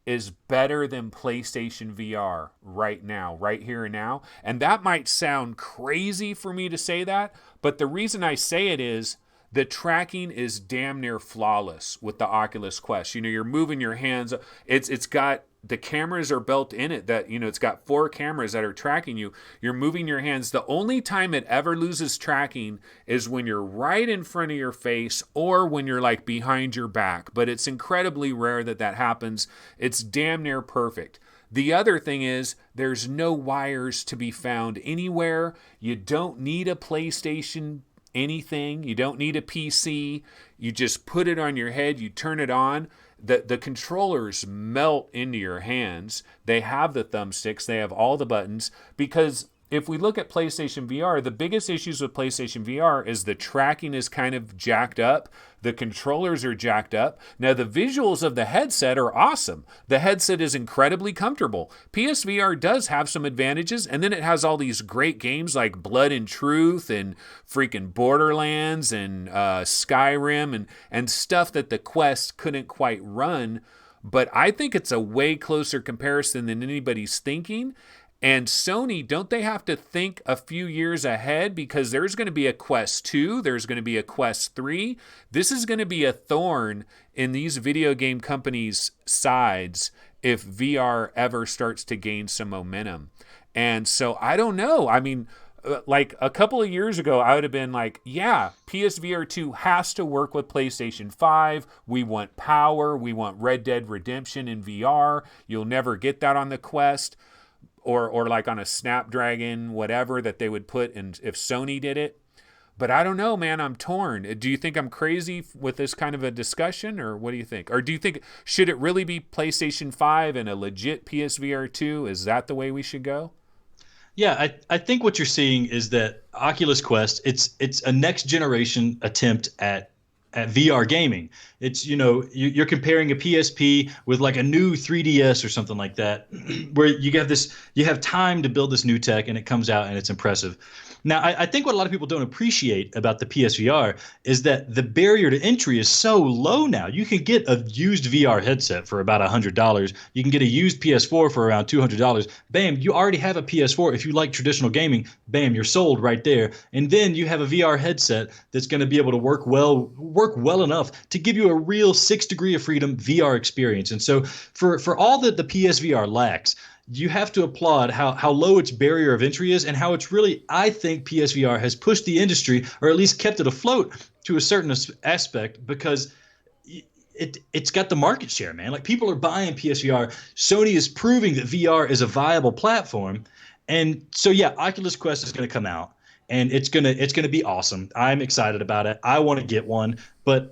is better than PlayStation VR right now, right here and now. And that might sound crazy for me to say that, but the reason I say it is the tracking is damn near flawless with the Oculus Quest. You're moving your hands. It's got, the cameras are built in it that, it's got 4 cameras that are tracking you. You're moving your hands. The only time it ever loses tracking is when you're right in front of your face or when you're like behind your back. But it's incredibly rare that happens. It's damn near perfect. The other thing is there's no wires to be found anywhere. You don't need a PlayStation anything. You don't need a PC. You just put it on your head. You turn it on. The controllers melt into your hands. They have the thumbsticks. They have all the buttons. Because if we look at PlayStation VR, the biggest issues with PlayStation VR is the tracking is kind of jacked up. The controllers are jacked up. Now, the visuals of the headset are awesome. The headset is incredibly comfortable. PSVR does have some advantages, and then it has all these great games like Blood and Truth and freaking Borderlands and Skyrim and stuff that the Quest couldn't quite run. But I think it's a way closer comparison than anybody's thinking. And Sony, don't they have to think a few years ahead? Because there's going to be a Quest 2, there's going to be a Quest 3. This is going to be a thorn in these video game companies' sides if VR ever starts to gain some momentum. And so I don't know. I mean, like a couple of years ago, I would have been like, yeah, PSVR 2 has to work with PlayStation 5. We want power. We want Red Dead Redemption in VR. You'll never get that on the Quest. Or like on a Snapdragon, whatever that they would put in if Sony did it. But I don't know, man. I'm torn. Do you think I'm crazy with this kind of a discussion, or what do you think? Or do you think, should it really be PlayStation 5 and a legit PSVR 2? Is that the way we should go? Yeah, I think what you're seeing is that Oculus Quest, it's a next generation attempt at VR gaming. It's, you're comparing a PSP with like a new 3DS or something like that, where you have time to build this new tech and it comes out and it's impressive. Now, I think what a lot of people don't appreciate about the PSVR is that the barrier to entry is so low now. You can get a used VR headset for about $100. You can get a used PS4 for around $200. Bam, you already have a PS4. If you like traditional gaming, bam, you're sold right there. And then you have a VR headset that's going to be able to work well enough to give you a real 6 degree of freedom VR experience. And so for all that the PSVR lacks, you have to applaud how low its barrier of entry is and how it's really, I think PSVR has pushed the industry, or at least kept it afloat to a certain aspect, because it's got the market share, man. Like, people are buying PSVR. Sony is proving that VR is a viable platform. And so, yeah, Oculus Quest is going to come out and it's gonna be awesome. I'm excited about it. I want to get one, but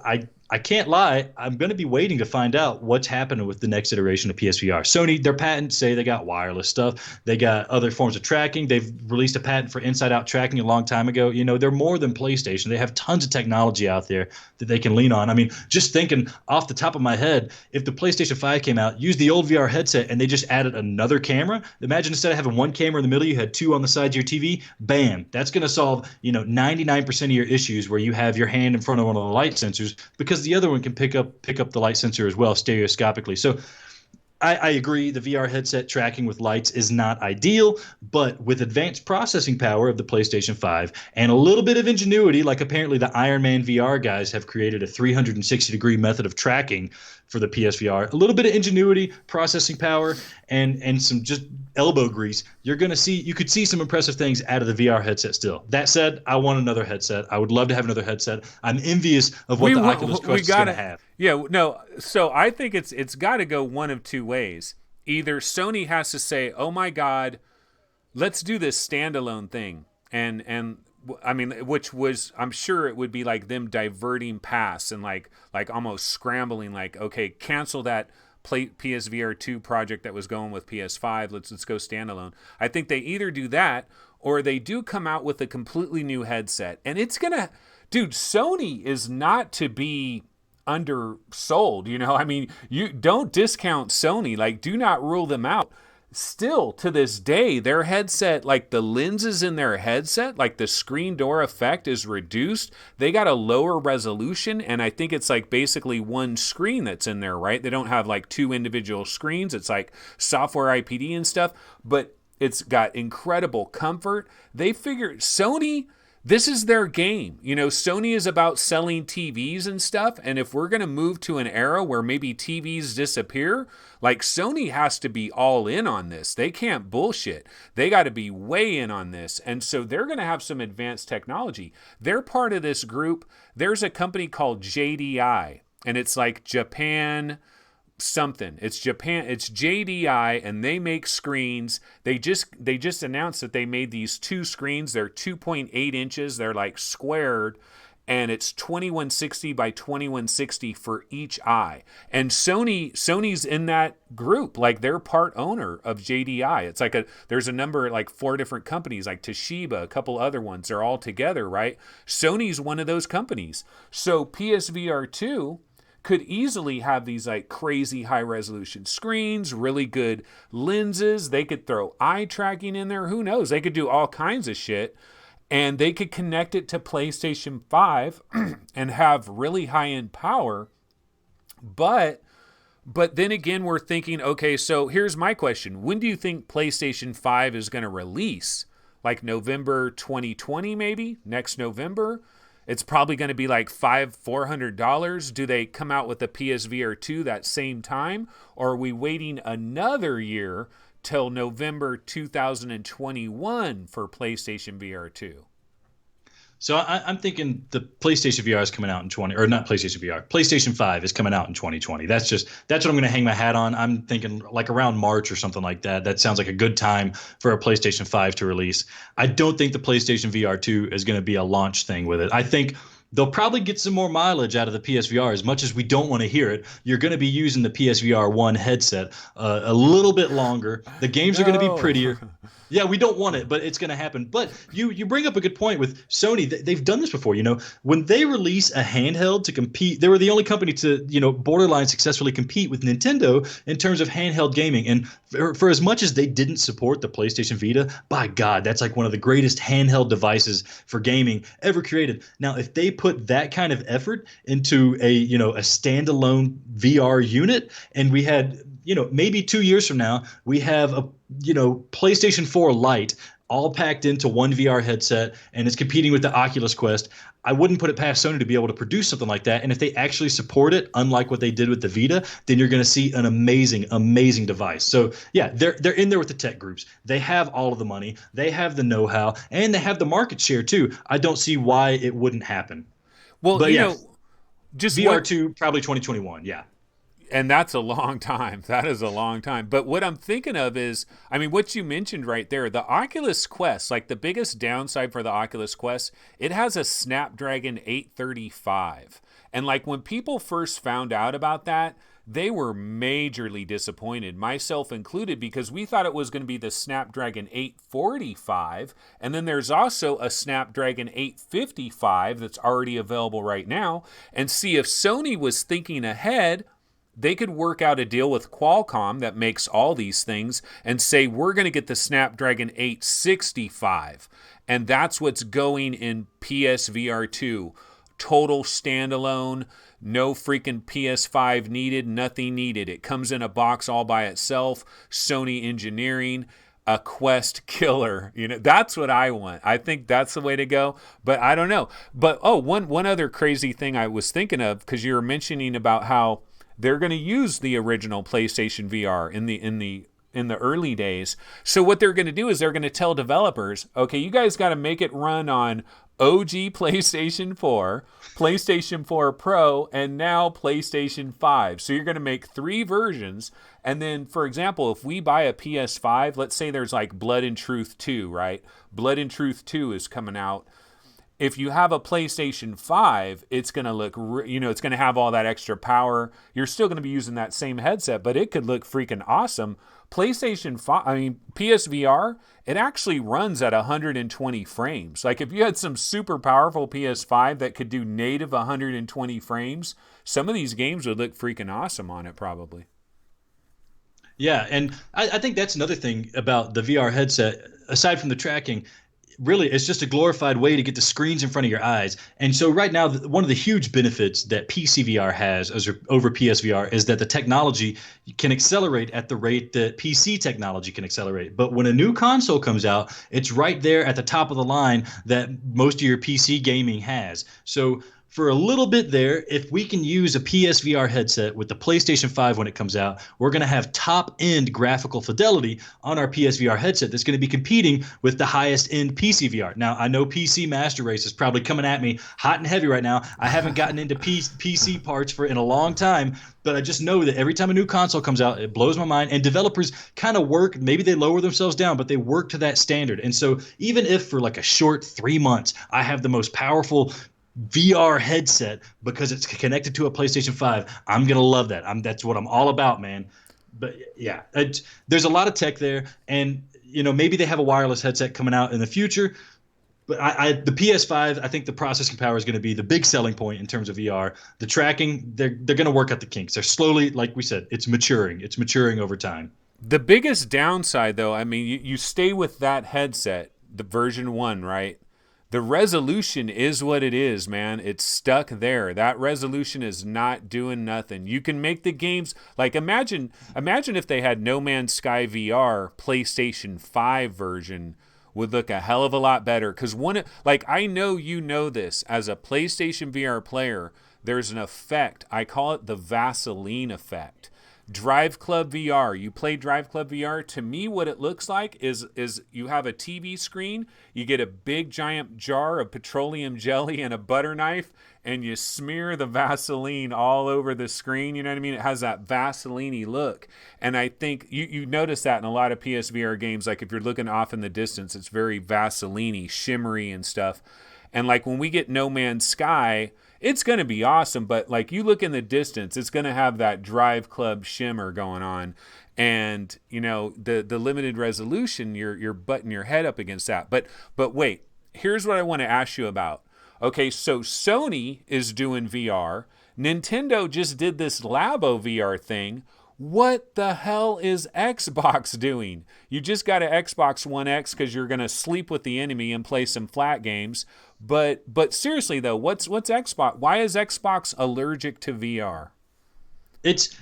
I can't lie. I'm going to be waiting to find out what's happening with the next iteration of PSVR. Sony, their patents say they got wireless stuff. They got other forms of tracking. They've released a patent for inside-out tracking a long time ago. They're more than PlayStation. They have tons of technology out there that they can lean on. I mean, just thinking off the top of my head, if the PlayStation 5 came out, used the old VR headset, and they just added another camera, imagine instead of having one camera in the middle, you had two on the sides of your TV. Bam, that's going to solve 99% of your issues where you have your hand in front of one of the light sensors, because the other one can pick up the light sensor as well stereoscopically. So I agree, the VR headset tracking with lights is not ideal, but with advanced processing power of the PlayStation 5 and a little bit of ingenuity, like apparently the Iron Man VR guys have created a 360-degree method of tracking for the PSVR, a little bit of ingenuity, processing power, and some just elbow grease, you could see some impressive things out of the VR headset still. That said, I want another headset. I would love to have another headset. I'm envious of what the Oculus Quest is going to have. Yeah, no. So I think it's got to go one of two ways. Either Sony has to say, "Oh my God, let's do this standalone thing," and I mean, which was, I'm sure it would be like them diverting paths and like almost scrambling, like, okay, cancel that PSVR 2 project that was going with PS5. Let's go standalone. I think they either do that or they do come out with a completely new headset, and it's gonna, dude. Sony is not to be undersold. I mean, you don't discount Sony. Like, do not rule them out. Still to this day, their headset, like the lenses in their headset, like the screen door effect is reduced. They got a lower resolution, and I think it's like basically one screen that's in there, right? They don't have like two individual screens. It's like software IPD and stuff, but it's got incredible comfort. They figured, Sony, this is their game. Sony is about selling TVs and stuff. And if we're going to move to an era where maybe TVs disappear, like, Sony has to be all in on this. They can't bullshit. They got to be way in on this. And so they're going to have some advanced technology. They're part of this group. There's a company called JDI, and it's like Japan something. It's Japan. It's JDI, and they make screens. They just announced that they made these two screens. They're 2.8 inches. They're like squared, and it's 2160 by 2160 for each eye. And Sony's in that group. Like, they're part owner of JDI. It's like there's a number, like 4 different companies, like Toshiba, a couple other ones. They're all together, right? Sony's one of those companies. So PSVR 2 could easily have these like crazy high resolution screens, really good lenses. They could throw eye tracking in there. Who knows? They could do all kinds of shit. And they could connect it to PlayStation 5 and have really high-end power. But then again, we're thinking, okay, so here's my question. When do you think PlayStation 5 is going to release? Like November 2020, maybe? Next November? It's probably going to be like $400. Do they come out with a PSVR 2 that same time? Or are we waiting another year till November 2021 for PlayStation VR 2? So I'm thinking the PlayStation VR is coming out in not PlayStation VR. PlayStation 5 is coming out in 2020. That's what I'm going to hang my hat on. I'm thinking like around March or something like that. That sounds like a good time for a PlayStation 5 to release. I don't think the PlayStation VR 2 is going to be a launch thing with it. I think they'll probably get some more mileage out of the PSVR. As much as we don't want to hear it, you're going to be using the PSVR 1 headset a little bit longer. The games are going to be No. prettier. Yeah, we don't want it, but it's going to happen. But you bring up a good point with Sony. They've done this before. When they release a handheld to compete, they were the only company to, borderline successfully compete with Nintendo in terms of handheld gaming. And for as much as they didn't support the PlayStation Vita, by God, that's like one of the greatest handheld devices for gaming ever created. Now, if they put that kind of effort into a standalone VR unit, and we had, maybe 2 years from now, we have a PlayStation 4 Lite all packed into one VR headset, and it's competing with the Oculus Quest. I wouldn't put it past Sony to be able to produce something like that. And if they actually support it, unlike what they did with the Vita, then you're going to see an amazing, amazing device. So yeah, they're in there with the tech groups. They have all of the money, they have the know-how, and they have the market share too. I don't see why it wouldn't happen. Well, But yeah, just VR2 probably 2021. Yeah. And that's a long time. That is a long time. But what I'm thinking of is, I mean, what you mentioned right there, the Oculus Quest, like the biggest downside for the Oculus Quest, it has a Snapdragon 835. And like when people first found out about that, they were majorly disappointed, myself included, because we thought it was going to be the Snapdragon 845. And then there's also a Snapdragon 855 that's already available right now. And see, if Sony was thinking ahead, they could work out a deal with Qualcomm that makes all these things and say, we're going to get the Snapdragon 865. And that's what's going in PSVR 2. Total standalone, no freaking PS5 needed, nothing needed. It comes in a box all by itself. Sony engineering, a Quest killer. That's what I want. I think that's the way to go, but I don't know. But one other crazy thing I was thinking of, because you were mentioning about how they're going to use the original PlayStation VR in the early days. So what they're going to do is they're going to tell developers, okay, you guys got to make it run on OG PlayStation 4, PlayStation 4 Pro, and now PlayStation 5. So you're going to make 3 versions. And then, for example, if we buy a PS5, let's say there's like Blood and Truth 2, right? Blood and Truth 2 is coming out. If you have a PlayStation 5, it's going to look, it's going to have all that extra power. You're still going to be using that same headset, but it could look freaking awesome. PSVR, it actually runs at 120 frames. Like if you had some super powerful PS5 that could do native 120 frames, some of these games would look freaking awesome on it probably. Yeah, and I think that's another thing about the VR headset, aside from the tracking. Really, it's just a glorified way to get the screens in front of your eyes. And so right now, one of the huge benefits that PCVR has over PSVR is that the technology can accelerate at the rate that PC technology can accelerate. But when a new console comes out, it's right there at the top of the line that most of your PC gaming has. So for a little bit there, if we can use a PSVR headset with the PlayStation 5 when it comes out, we're going to have top-end graphical fidelity on our PSVR headset that's going to be competing with the highest-end PCVR. Now, I know PC Master Race is probably coming at me hot and heavy right now. I haven't gotten into PC parts in a long time, but I just know that every time a new console comes out, it blows my mind. And developers kind of work, maybe they lower themselves down, but they work to that standard. And so even if for like a short 3 months, I have the most powerful VR headset because it's connected to a PlayStation 5, I'm going to love that. That's what I'm all about, man. But yeah, there's a lot of tech there, and maybe they have a wireless headset coming out in the future. But the PS5, I think the processing power is going to be the big selling point in terms of VR. The tracking, they're going to work out the kinks. They're slowly, like we said, it's maturing. It's maturing over time. The biggest downside, though, I mean, you stay with that headset, the version 1, right? The resolution is what it is, man. It's stuck there. That resolution is not doing nothing. You can make the games like imagine if they had No Man's Sky VR PlayStation 5 version would look a hell of a lot better. Because I know you know this as a PlayStation VR player. There's an effect. I call it the Vaseline effect. Drive Club VR. You play Drive Club VR. To me, what it looks like is you have a TV screen, you get a big giant jar of petroleum jelly and a butter knife, and you smear the Vaseline all over the screen. You know what I mean? It has that Vaseline-y look. And I think you notice that in a lot of PSVR games. Like if you're looking off in the distance, it's very Vaseline-y, shimmery and stuff. And like when we get No Man's Sky, it's going to be awesome. But like you look in the distance, it's going to have that Drive Club shimmer going on. And, you know, the limited resolution, you're butting your head up against that. But wait, here's what I want to ask you about. Okay, so Sony is doing VR. Nintendo just did this Labo VR thing. What the hell is Xbox doing? You just got an Xbox One X because you're going to sleep with the enemy and play some flat games. But seriously though, what's Xbox? Why is Xbox allergic to VR? It's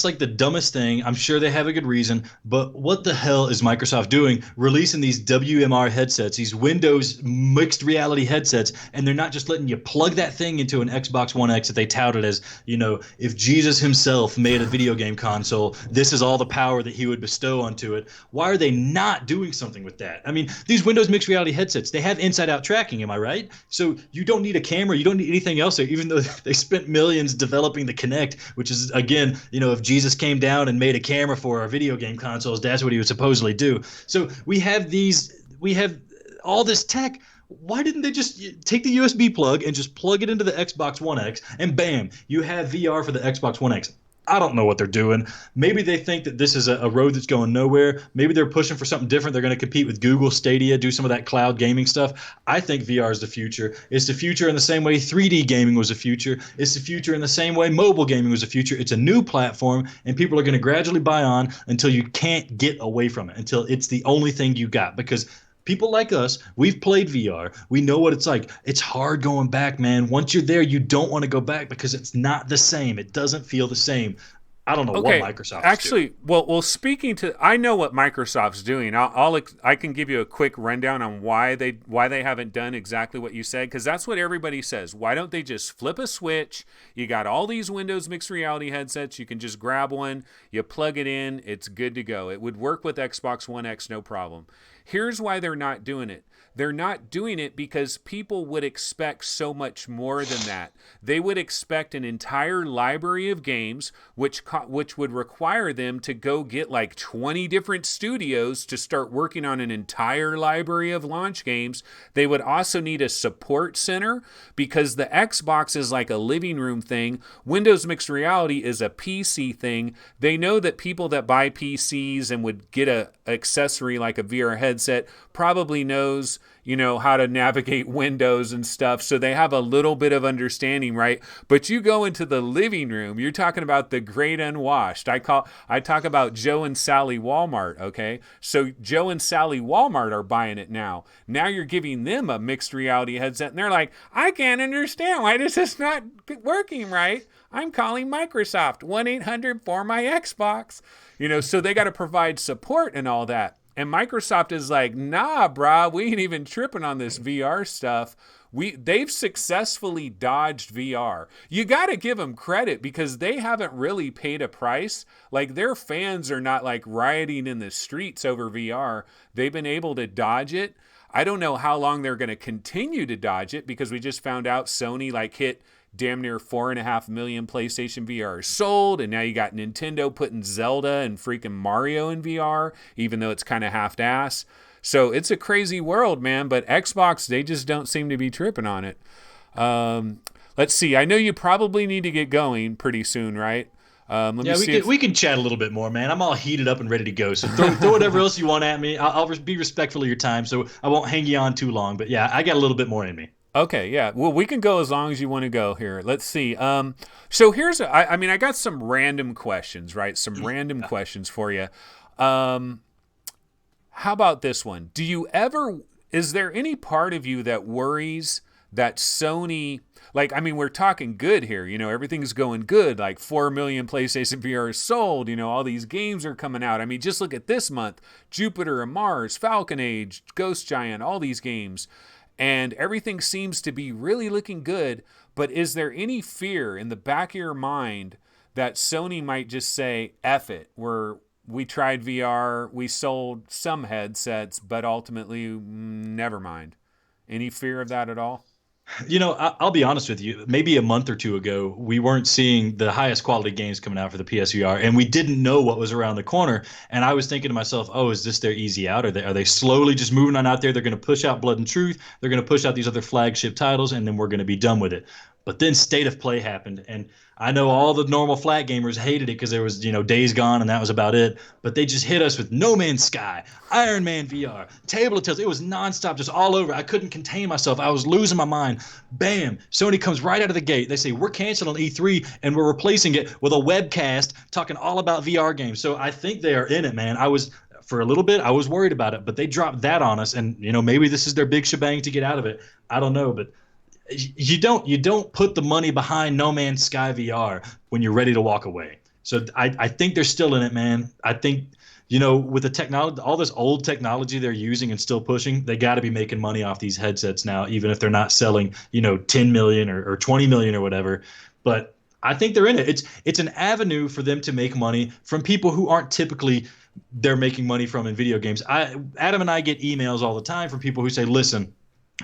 like the dumbest thing. I'm sure they have a good reason, but what the hell is Microsoft doing releasing these WMR headsets, these Windows mixed reality headsets, and they're not just letting you plug that thing into an Xbox One X that they touted as, if Jesus himself made a video game console, this is all the power that he would bestow onto it. Why are they not doing something with that? I mean, these Windows mixed reality headsets, they have inside-out tracking, am I right? So you don't need a camera, you don't need anything else there, even though they spent millions developing the Kinect, which is, again, if Jesus came down and made a camera for our video game consoles, that's what he would supposedly do. So we have all this tech. Why didn't they just take the USB plug and just plug it into the Xbox One X and bam, you have VR for the Xbox One X? I don't know what they're doing. Maybe they think that this is a road that's going nowhere. Maybe they're pushing for something different. They're going to compete with Google Stadia, do some of that cloud gaming stuff. I think VR is the future. It's the future in the same way 3D gaming was the future. It's the future in the same way mobile gaming was the future. It's a new platform, and people are going to gradually buy on until you can't get away from it, until it's the only thing you got. Because people like us, we've played VR. We know what it's like. It's hard going back, man. Once you're there, you don't want to go back because it's not the same. It doesn't feel the same. I don't know what Microsoft actually, well, speaking to, I know what Microsoft's doing. I can give you a quick rundown on why they haven't done exactly what you said, because that's what everybody says. Why don't they just flip a switch? You got all these Windows mixed reality headsets. You can just grab one, you plug it in, it's good to go. It would work with Xbox One X, no problem. Here's why they're not doing it. They're not doing it because people would expect so much more than that. They would expect an entire library of games, which would require them to go get like 20 different studios to start working on an entire library of launch games. They would also need a support center because the Xbox is like a living room thing. Windows Mixed Reality is a PC thing. They know that people that buy PCs and would get a accessory like a VR headset probably knows how to navigate Windows and stuff. So they have a little bit of understanding, right? But you go into the living room, you're talking about the great unwashed. I talk about Joe and Sally Walmart, okay? So Joe and Sally Walmart are buying it now. Now you're giving them a mixed reality headset and they're like, I can't understand why this is not working right. I'm calling Microsoft 1-800 for my Xbox. So they got to provide support and all that. And Microsoft is like, nah, brah, we ain't even tripping on this VR stuff. They've successfully dodged VR. You got to give them credit because they haven't really paid a price. Like their fans are not like rioting in the streets over VR. They've been able to dodge it. I don't know how long they're going to continue to dodge it because we just found out Sony hit damn near 4.5 million PlayStation VR sold, and now you got Nintendo putting Zelda and freaking Mario in VR, even though it's kind of half-ass. So it's a crazy world, man, but Xbox, they just don't seem to be tripping on it. Let's see. I know you probably need to get going pretty soon, right? We can chat a little bit more, man. I'm all heated up and ready to go. So throw whatever else you want at me. I'll be respectful of your time, so I won't hang you on too long. But yeah, I got a little bit more in me. Okay, yeah. Well, we can go as long as you want to go here. Let's see. So here's, I got some random questions, right? Some random questions for you. How about this one? Is there any part of you that worries that Sony, we're talking good here, everything's going good, like 4 million PlayStation VR sold, all these games are coming out. Just look at this month, Jupiter and Mars, Falcon Age, Ghost Giant, all these games. And everything seems to be really looking good, but is there any fear in the back of your mind that Sony might just say, F it, we tried VR, we sold some headsets, but ultimately, never mind. Any fear of that at all? I'll be honest with you. Maybe a month or two ago, we weren't seeing the highest quality games coming out for the PSVR, and we didn't know what was around the corner. And I was thinking to myself, "Oh, is this their easy out? Are they slowly just moving on out there? They're going to push out Blood and Truth. They're going to push out these other flagship titles, and then we're going to be done with it." But then State of Play happened, and I know all the normal flat gamers hated it because there was, Days Gone, and that was about it. But they just hit us with No Man's Sky, Iron Man VR, Table of Tales. It was nonstop, just all over. I couldn't contain myself. I was losing my mind. Bam! Sony comes right out of the gate. They say, we're canceling E3, and we're replacing it with a webcast talking all about VR games. So I think they are in it, man. For a little bit, I was worried about it, but they dropped that on us, and maybe this is their big shebang to get out of it. I don't know, but you don't put the money behind No Man's Sky VR when you're ready to walk away. So I think they're still in it, man. I think with the technology, all this old technology they're using and still pushing, they got to be making money off these headsets now, even if they're not selling 10 million or 20 million or whatever. But I think they're in it. It's an avenue for them to make money from people who aren't typically they're making money from in video games. Adam and I get emails all the time from people who say, listen,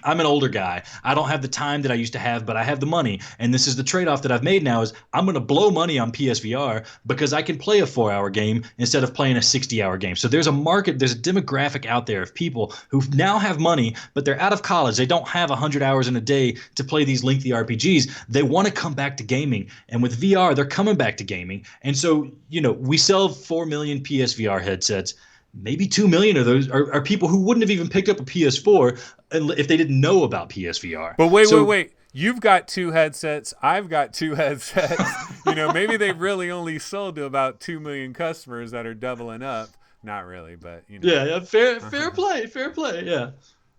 I'm an older guy. I don't have the time that I used to have, but I have the money. And this is the trade-off that I've made now is I'm going to blow money on PSVR because I can play a 4-hour game instead of playing a 60-hour game. So there's a market, there's a demographic out there of people who now have money, but they're out of college. They don't have 100 hours in a day to play these lengthy RPGs. They want to come back to gaming. And with VR, they're coming back to gaming. And so, we sell 4 million PSVR headsets. Maybe 2 million of those are people who wouldn't have even picked up a PS4 if they didn't know about PSVR. But wait. You've got 2 headsets. I've got 2 headsets. Maybe they really only sold to about 2 million customers that are doubling up. Not really, but Yeah, fair play. Yeah.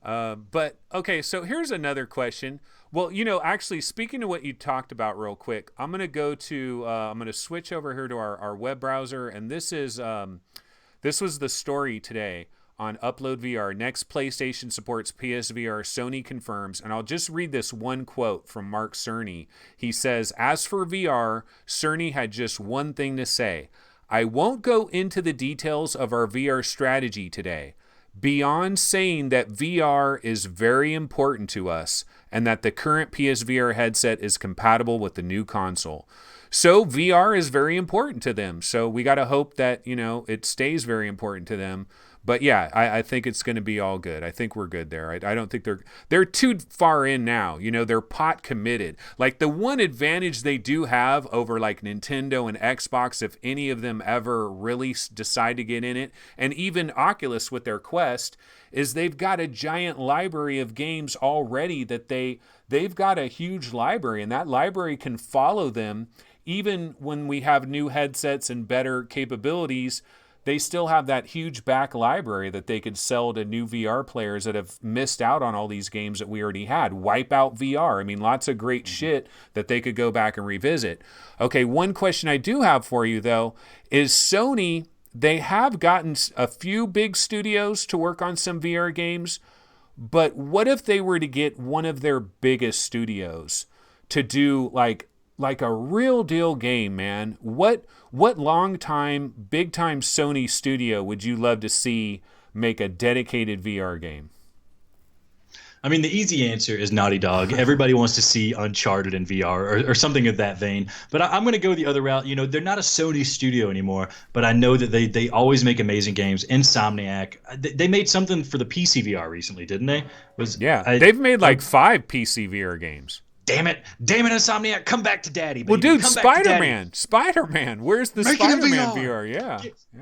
But okay, so here's another question. Well, actually, speaking of what you talked about real quick, I'm going to switch over here to our web browser, and this was the story today on Upload VR. Next PlayStation supports PSVR, Sony confirms. And I'll just read this one quote from Mark Cerny. He says, as for VR, Cerny had just one thing to say. I won't go into the details of our VR strategy today, beyond saying that VR is very important to us and that the current PSVR headset is compatible with the new console. So VR is very important to them. So we got to hope that, it stays very important to them. But yeah, I think it's going to be all good. I think we're good there. I don't think they're too far in now. They're pot committed. Like the one advantage they do have over like Nintendo and Xbox, if any of them ever really decide to get in it, and even Oculus with their Quest, is they've got a giant library of games already that they've got a huge library, and that library can follow them. Even when we have new headsets and better capabilities, they still have that huge back library that they could sell to new VR players that have missed out on all these games that we already had. Wipeout VR. I mean, lots of great shit that they could go back and revisit. Okay, one question I do have for you, though, is Sony, they have gotten a few big studios to work on some VR games, but what if they were to get one of their biggest studios to do like a real deal game, man? What long time, big time Sony studio would you love to see make a dedicated VR game? I mean, the easy answer is Naughty Dog. Everybody wants to see Uncharted in VR or something of that vein. But I'm going to go the other route. They're not a Sony studio anymore, but I know that they always make amazing games. Insomniac, they made something for the PC VR recently, didn't they? They've made like 5 PC VR games. Damn it, Insomniac, come back to daddy, baby. Well, dude, Spider-Man. Where's the Spider-Man VR? Yeah.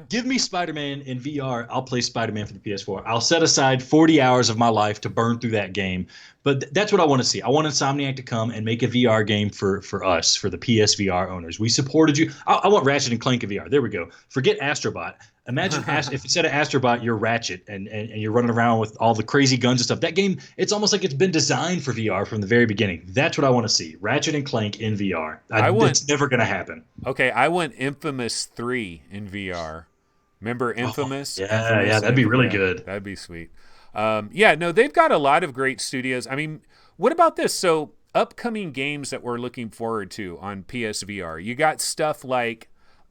Give me Spider-Man in VR. I'll play Spider-Man for the PS4. I'll set aside 40 hours of my life to burn through that game. But that's what I want to see. I want Insomniac to come and make a VR game for us, for the PSVR owners. We supported you. I want Ratchet and Clank in VR. There we go. Forget Astrobot. Imagine if instead of Astrobot, you're Ratchet and you're running around with all the crazy guns and stuff. That game, it's almost like it's been designed for VR from the very beginning. That's what I want to see. Ratchet and Clank in VR. It's never going to happen. Okay, I want Infamous 3 in VR. Remember Infamous? Yeah, that'd be really good. That'd be sweet. They've got a lot of great studios. I mean, what about this? So upcoming games that we're looking forward to on PSVR. You got stuff like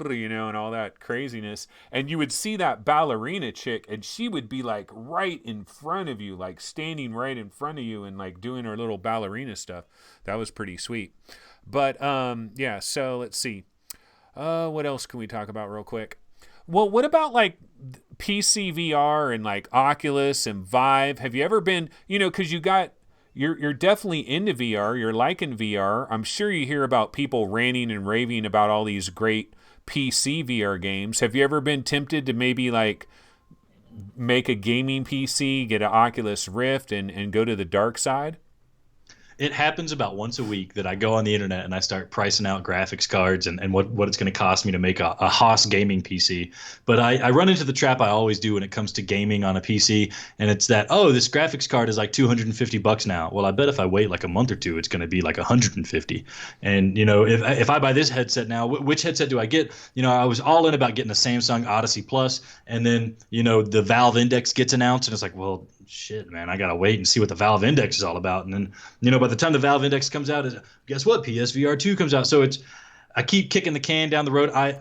and all that craziness. And you would see that ballerina chick, and she would be like right in front of you, like standing right in front of you and like doing her little ballerina stuff. That was pretty sweet. But yeah, so let's see. What else can we talk about real quick? Well, what about like PC VR and like Oculus and Vive? Have you ever been, because you're definitely into VR. You're liking VR. I'm sure you hear about people ranting and raving about all these great PC VR games. Have you ever been tempted to maybe like make a gaming PC, get an Oculus Rift, and go to the dark side? It happens about once a week that I go on the internet and I start pricing out graphics cards and what it's going to cost me to make a Haas gaming PC. But I run into the trap I always do when it comes to gaming on a PC, and it's that, oh, this graphics card is like $250 now. Well, I bet if I wait like a month or two, it's going to be like 150. And if I buy this headset now, which headset do I get? I was all in about getting a Samsung Odyssey Plus, and then the Valve Index gets announced, and it's like, well, shit, man, I gotta wait and see what the Valve Index is all about. And then, by the time the Valve Index comes out, guess what? PSVR 2 comes out. So I keep kicking the can down the road. I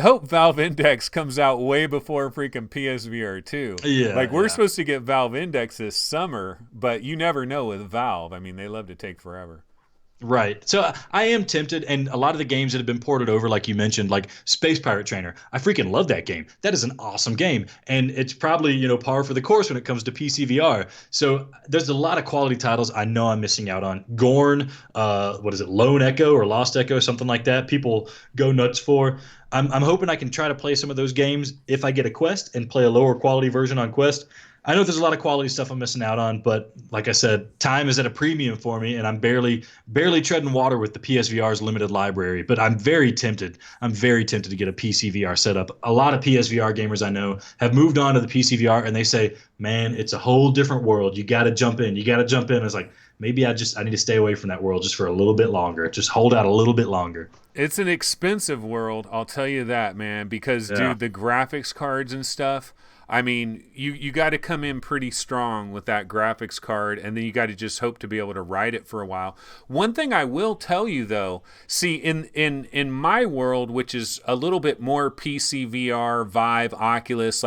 hope Valve Index comes out way before freaking PSVR 2. Yeah, like we're supposed to get Valve Index this summer, but you never know with Valve. I mean, they love to take forever. Right. So I am tempted, and a lot of the games that have been ported over, like you mentioned, like Space Pirate Trainer, I freaking love that game. That is an awesome game, and it's probably par for the course when it comes to PC VR. So there's a lot of quality titles I know I'm missing out on. Gorn, what is it, Lone Echo or Lost Echo, something like that. People go nuts for. I'm hoping I can try to play some of those games if I get a Quest and play a lower quality version on Quest. I know there's a lot of quality stuff I'm missing out on, but like I said, time is at a premium for me, and I'm barely treading water with the PSVR's limited library. But I'm very tempted. I'm very tempted to get a PC VR setup. A lot of PSVR gamers I know have moved on to the PC VR, and they say, man, it's a whole different world. You got to jump in. You got to jump in. It's like, maybe I need to stay away from that world just for a little bit longer. Just hold out a little bit longer. It's an expensive world, I'll tell you that, man, because, dude, the graphics cards and stuff, I mean, you got to come in pretty strong with that graphics card, and then you got to just hope to be able to ride it for a while. One thing I will tell you, though, see, in my world, which is a little bit more PC VR, Vive, Oculus,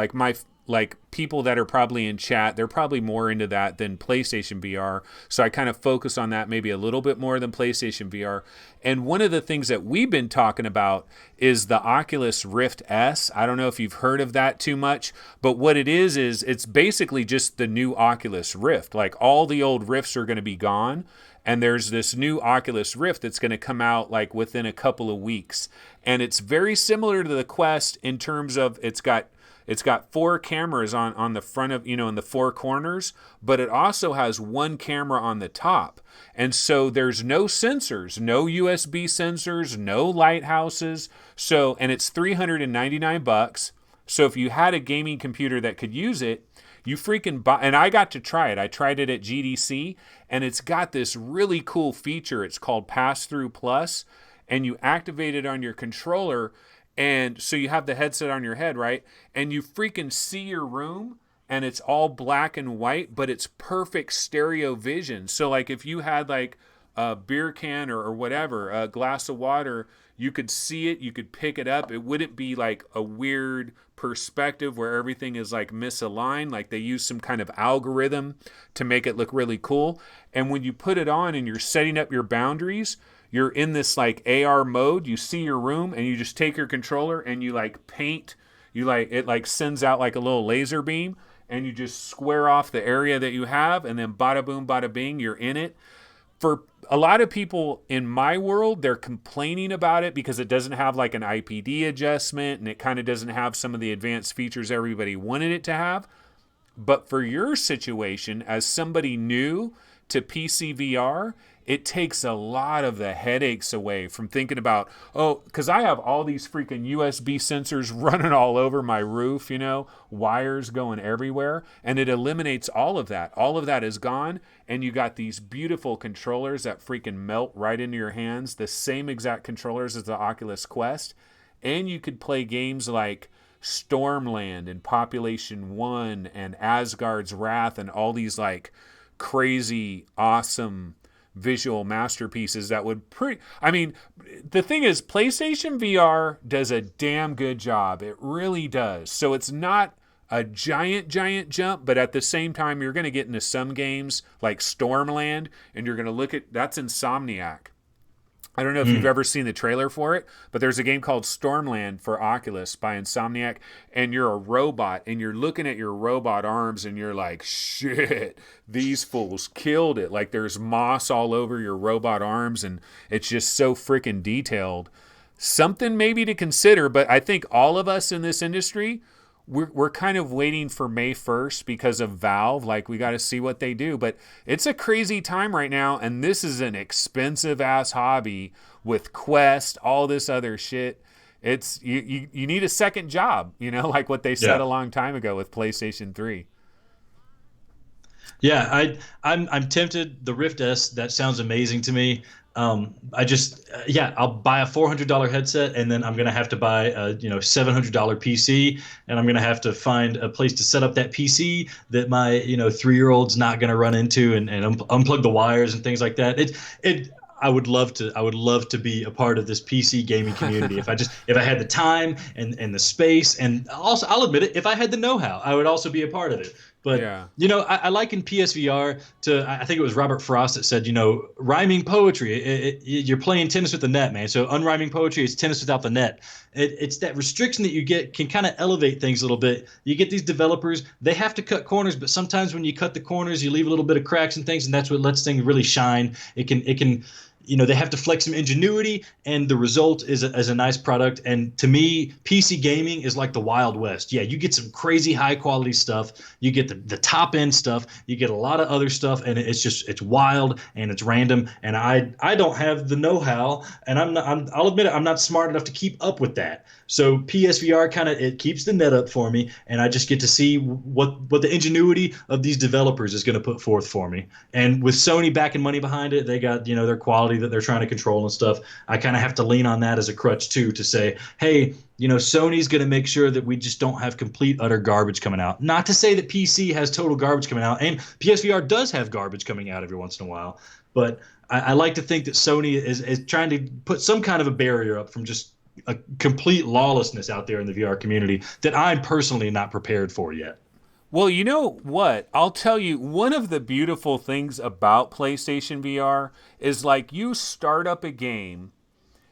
like people that are probably in chat, they're probably more into that than PlayStation VR. So I kind of focus on that maybe a little bit more than PlayStation VR. And one of the things that we've been talking about is the Oculus Rift S. I don't know if you've heard of that too much, but what it is it's basically just the new Oculus Rift. Like all the old Rifts are going to be gone. And there's this new Oculus Rift that's going to come out like within a couple of weeks. And it's very similar to the Quest in terms of it's got 4 cameras on the front of, in the 4 corners, but it also has 1 camera on the top. And so there's no sensors, no USB sensors, no lighthouses. So, and it's $399. So if you had a gaming computer that could use it, you freaking buy, and I got to try it. I tried it at GDC, and it's got this really cool feature. It's called Pass-Through Plus, and you activate it on your controller. And so you have the headset on your head, right? And you freaking see your room, and it's all black and white, but it's perfect stereo vision. So like if you had like a beer can or whatever, a glass of water, you could see it, you could pick it up. It wouldn't be like a weird perspective where everything is like misaligned. Like they use some kind of algorithm to make it look really cool. And when you put it on and you're setting up your boundaries, you're in this like AR mode, you see your room, and you just take your controller and you like paint, it like sends out like a little laser beam, and you just square off the area that you have, and then bada boom, bada bing, you're in it. For a lot of people in my world, they're complaining about it because it doesn't have like an IPD adjustment, and it kind of doesn't have some of the advanced features everybody wanted it to have. But for your situation, as somebody new to PC VR, it takes a lot of the headaches away from thinking about, because I have all these freaking USB sensors running all over my roof, wires going everywhere, and it eliminates all of that. All of that is gone, and you got these beautiful controllers that freaking melt right into your hands, the same exact controllers as the Oculus Quest, and you could play games like Stormland and Population 1 and Asgard's Wrath and all these like crazy, awesome visual masterpieces that would I mean, the thing is, PlayStation VR does a damn good job. It really does. So it's not a giant jump, but at the same time, you're going to get into some games like Stormland, and you're going to look at, that's Insomniac. I don't know if you've ever seen the trailer for it, but there's a game called Stormland for Oculus by Insomniac, and you're a robot, and you're looking at your robot arms, and you're like, shit, these fools killed it. Like, there's moss all over your robot arms, and it's just so freaking detailed. Something maybe to consider, but I think all of us in this industry, we're kind of waiting for May 1st because of Valve. Like, we got to see what they do. But it's a crazy time right now, and this is an expensive-ass hobby with Quest, all this other shit. It's you need a second job, like what they said a long time ago with PlayStation 3. Yeah, I'm tempted. The Rift S, that sounds amazing to me. I'll buy a $400 headset, and then I'm gonna have to buy a $700 PC, and I'm gonna have to find a place to set up that PC that my 3-year-old's not gonna run into, and unplug the wires and things like that. I would love to be a part of this PC gaming community. if I had the time and the space, and also, I'll admit it, if I had the know-how, I would also be a part of it. But, I liken PSVR to, I think it was Robert Frost that said, rhyming poetry, you're playing tennis with the net, man. So unrhyming poetry is tennis without the net. It's that restriction that you get can kind of elevate things a little bit. You get these developers, they have to cut corners, but sometimes when you cut the corners, you leave a little bit of cracks and things, and that's what lets things really shine. It can they have to flex some ingenuity, and the result is a nice product. And to me, PC gaming is like the Wild West. Yeah, you get some crazy high quality stuff. You get the top end stuff. You get a lot of other stuff, and it's wild and it's random. And I don't have the know-how, and I'll admit it, I'm not smart enough to keep up with that. So PSVR it keeps the net up for me, and I just get to see what the ingenuity of these developers is going to put forth for me. And with Sony backing money behind it, they got their quality that they're trying to control and stuff. I kind of have to lean on that as a crutch too, to say, hey, Sony's going to make sure that we just don't have complete utter garbage coming out. Not to say that PC has total garbage coming out, and PSVR does have garbage coming out every once in a while, but I like to think that Sony is trying to put some kind of a barrier up from just a complete lawlessness out there in the VR community that I'm personally not prepared for yet. Well, you know what? I'll tell you, one of the beautiful things about PlayStation VR is, like, you start up a game,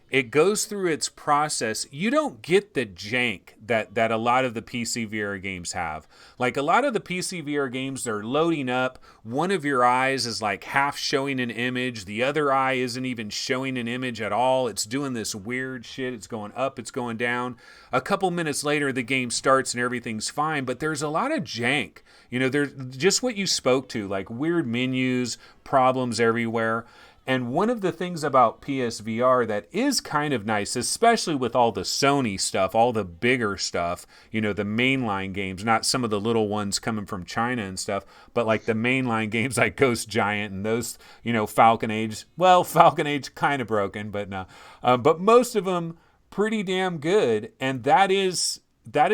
it goes through its process. You don't get the jank that a lot of the PC VR games have. Like, a lot of the PC VR games, they're loading up. One of your eyes is like half showing an image. The other eye isn't even showing an image at all. It's doing this weird shit. It's going up, it's going down. A couple minutes later, the game starts and everything's fine, but there's a lot of jank. There's just what you spoke to, like weird menus, problems everywhere. And one of the things about PSVR that is kind of nice, especially with all the Sony stuff, all the bigger stuff, the mainline games, not some of the little ones coming from China and stuff, but like the mainline games like Ghost Giant and those, Falcon Age. Well, Falcon Age kind of broken, but no. But most of them pretty damn good. And that is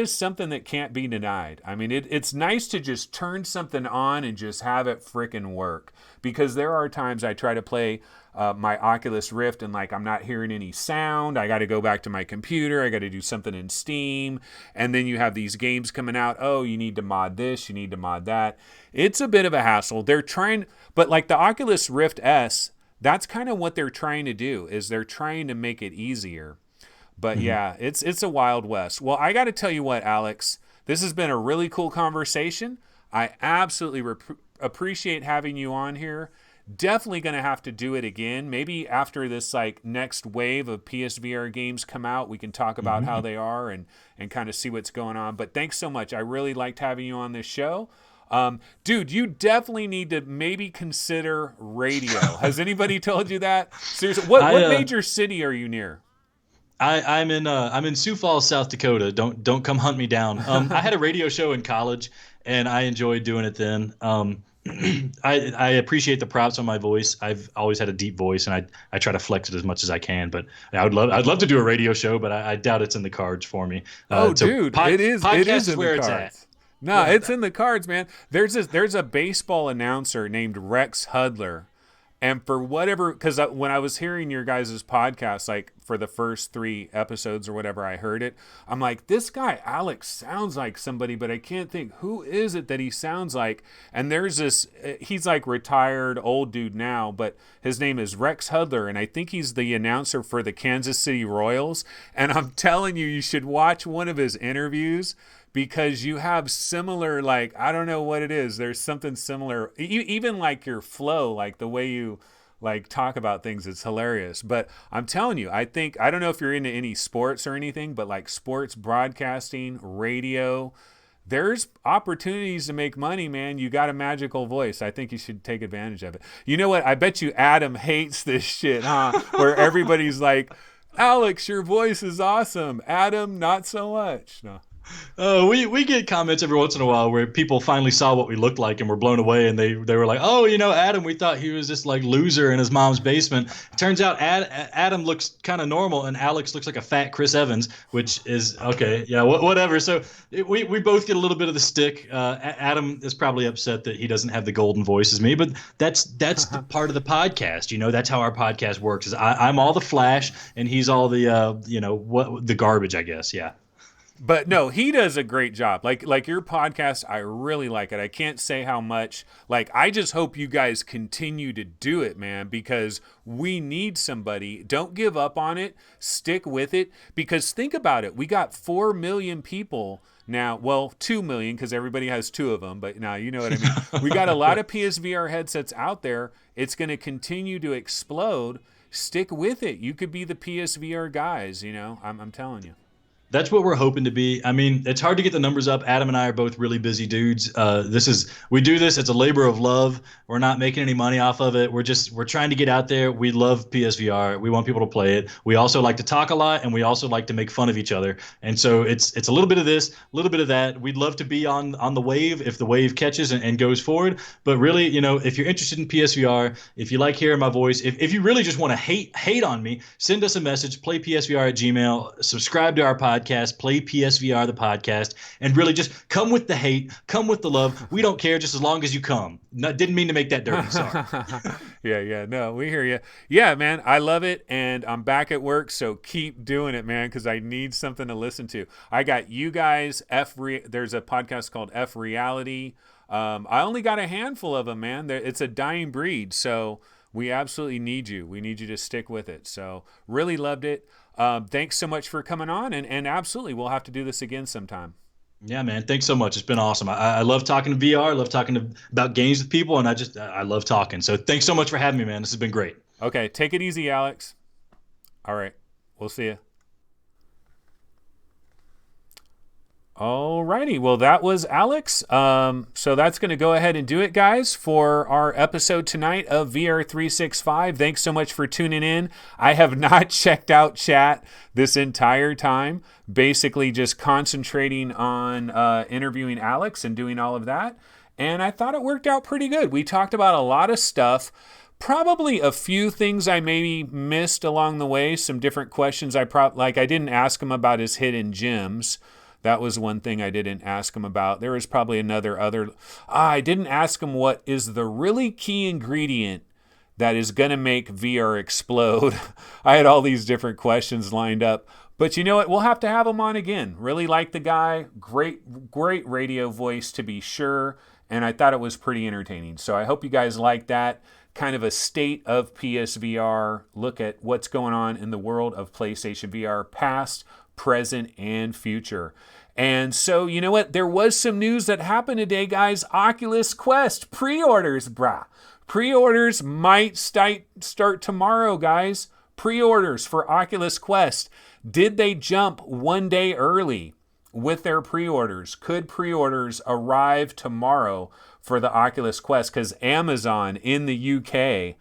something that can't be denied. I mean, it's nice to just turn something on and just have it frickin' work. Because there are times I try to play my Oculus Rift and, like, I'm not hearing any sound. I got to go back to my computer. I got to do something in Steam. And then you have these games coming out. Oh, you need to mod this. You need to mod that. It's a bit of a hassle. They're trying, but like the Oculus Rift S, that's kind of what they're trying to do, is they're trying to make it easier. But yeah, it's a Wild West. Well, I got to tell you what, Alex, this has been a really cool conversation. I absolutely appreciate having you on here. Definitely going to have to do it again. Maybe after this like next wave of PSVR games come out, we can talk about how they are and kind of see what's going on. But thanks so much. I really liked having you on this show. Dude, you definitely need to maybe consider radio. Has anybody told you that? Seriously, what major city are you near? I'm in Sioux Falls, South Dakota. Don't come hunt me down. I had a radio show in college, and I enjoyed doing it then. I appreciate the props on my voice. I've always had a deep voice, and I try to flex it as much as I can. But I'd love to do a radio show, but I doubt it's in the cards for me. Dude, it is in where the it's cards. at. No, it's in the cards, man. There's a baseball announcer named Rex Hudler. And for whatever, because when I was hearing your guys' podcast, like for the first 3 episodes or whatever, I heard it. I'm like, this guy, Alex, sounds like somebody, but I can't think who is it that he sounds like. And there's this, he's like retired old dude now, but his name is Rex Hudler. And I think he's the announcer for the Kansas City Royals. And I'm telling you, you should watch one of his interviews, because you have similar, like, I don't know what it is. There's something similar, even like your flow, like the way you like talk about things. It's hilarious. But I'm telling you, I don't know if you're into any sports or anything, but like sports broadcasting, radio, there's opportunities to make money, man. You got a magical voice. I think you should take advantage of it. You know what? I bet you Adam hates this shit, huh? Where everybody's like, Alex, your voice is awesome. Adam, not so much. No. We get comments every once in a while where people finally saw what we looked like and were blown away, and they were like, oh, Adam, we thought he was this like loser in his mom's basement. Turns out Adam looks kind of normal, and Alex looks like a fat Chris Evans, which is okay. Yeah, whatever. So we both get a little bit of the stick. Adam is probably upset that he doesn't have the golden voice as me, but that's the part of the podcast. That's how our podcast works. Is I'm all the flash, and he's all the the garbage, I guess. Yeah. But no, he does a great job. Like your podcast, I really like it. I can't say how much. Like, I just hope you guys continue to do it, man, because we need somebody. Don't give up on it. Stick with it. Because think about it. We got 4 million people now. Well, 2 million, because everybody has 2 of them. But now you know what I mean. We got a lot of PSVR headsets out there. It's going to continue to explode. Stick with it. You could be the PSVR guys, I'm telling you. That's what we're hoping to be. I mean, it's hard to get the numbers up. Adam and I are both really busy dudes. We do this. It's a labor of love. We're not making any money off of it. We're trying to get out there. We love PSVR. We want people to play it. We also like to talk a lot, and we also like to make fun of each other. And so it's a little bit of this, a little bit of that. We'd love to be on the wave if the wave catches and goes forward. But really, if you're interested in PSVR, if you like hearing my voice, if you really just want to hate on me, send us a message, playpsvr@gmail.com, subscribe to our podcast, play PSVR the podcast, and really just come with the hate, come with the love. We don't care, just as long as you come. Didn't mean to make that dirty. Sorry. Yeah. No, we hear you. Yeah, man, I love it, and I'm back at work, so keep doing it, man, because I need something to listen to. I got you guys. There's a podcast called F Reality. I only got a handful of them, man. It's a dying breed, so we absolutely need you. We need you to stick with it. So really loved it. Thanks so much for coming on, and absolutely, we'll have to do this again sometime. Yeah, man. Thanks so much. It's been awesome. I love talking to VR. I love talking about games with people, and I love talking. So thanks so much for having me, man. This has been great. Okay, take it easy, Alex. All right, we'll see you. Alrighty, well, that was Alex. So that's going to go ahead and do it, guys, for our episode tonight of VR 365. Thanks so much for tuning in. I have not checked out chat this entire time, basically just concentrating on interviewing Alex and doing all of that. And I thought it worked out pretty good. We talked about a lot of stuff. Probably a few things I maybe missed along the way, some different questions I didn't ask him about his hidden gems. That was one thing I didn't ask him about. There was probably I didn't ask him what is the really key ingredient that is going to make VR explode. I had all these different questions lined up. But you know what? We'll have to have him on again. Really like the guy. Great radio voice, to be sure. And I thought it was pretty entertaining. So I hope you guys like that. Kind of a state of PSVR. Look at what's going on in the world of PlayStation VR, past, present, and future. And so, you know what? There was some news that happened today, guys. Oculus Quest pre-orders, brah. Pre-orders might start tomorrow, guys. Pre-orders for Oculus Quest. Did they jump one day early with their pre-orders? Could pre-orders arrive tomorrow for the Oculus Quest? Because Amazon in the UK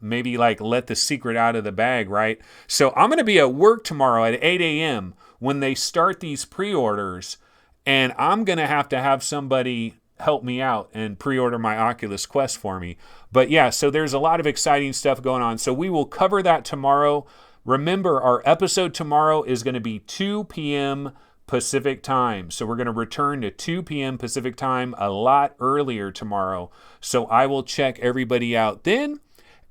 maybe let the secret out of the bag, right? So I'm going to be at work tomorrow at 8 a.m. when they start these pre-orders, and I'm going to have somebody help me out and pre-order my Oculus Quest for me. But yeah, so there's a lot of exciting stuff going on. So we will cover that tomorrow. Remember, our episode tomorrow is going to be 2 p.m. Pacific time. So we're going to return to 2 p.m. Pacific time a lot earlier tomorrow. So I will check everybody out then.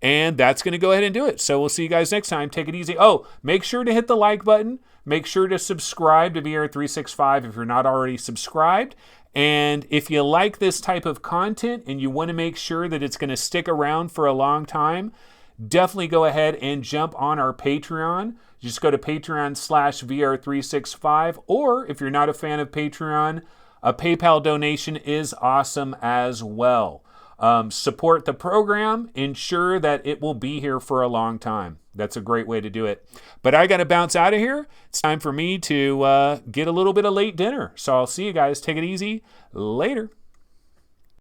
And that's going to go ahead and do it. So we'll see you guys next time. Take it easy. Oh, make sure to hit the like button. Make sure to subscribe to VR365 if you're not already subscribed. And if you like this type of content and you want to make sure that it's going to stick around for a long time, definitely go ahead and jump on our Patreon. Just go to patreon.com/VR365. Or if you're not a fan of Patreon, a PayPal donation is awesome as well. Support the program. Ensure that it will be here for a long time. That's a great way to do it. But I got to bounce out of here. It's time for me to get a little bit of late dinner. So I'll see you guys. Take it easy. Later.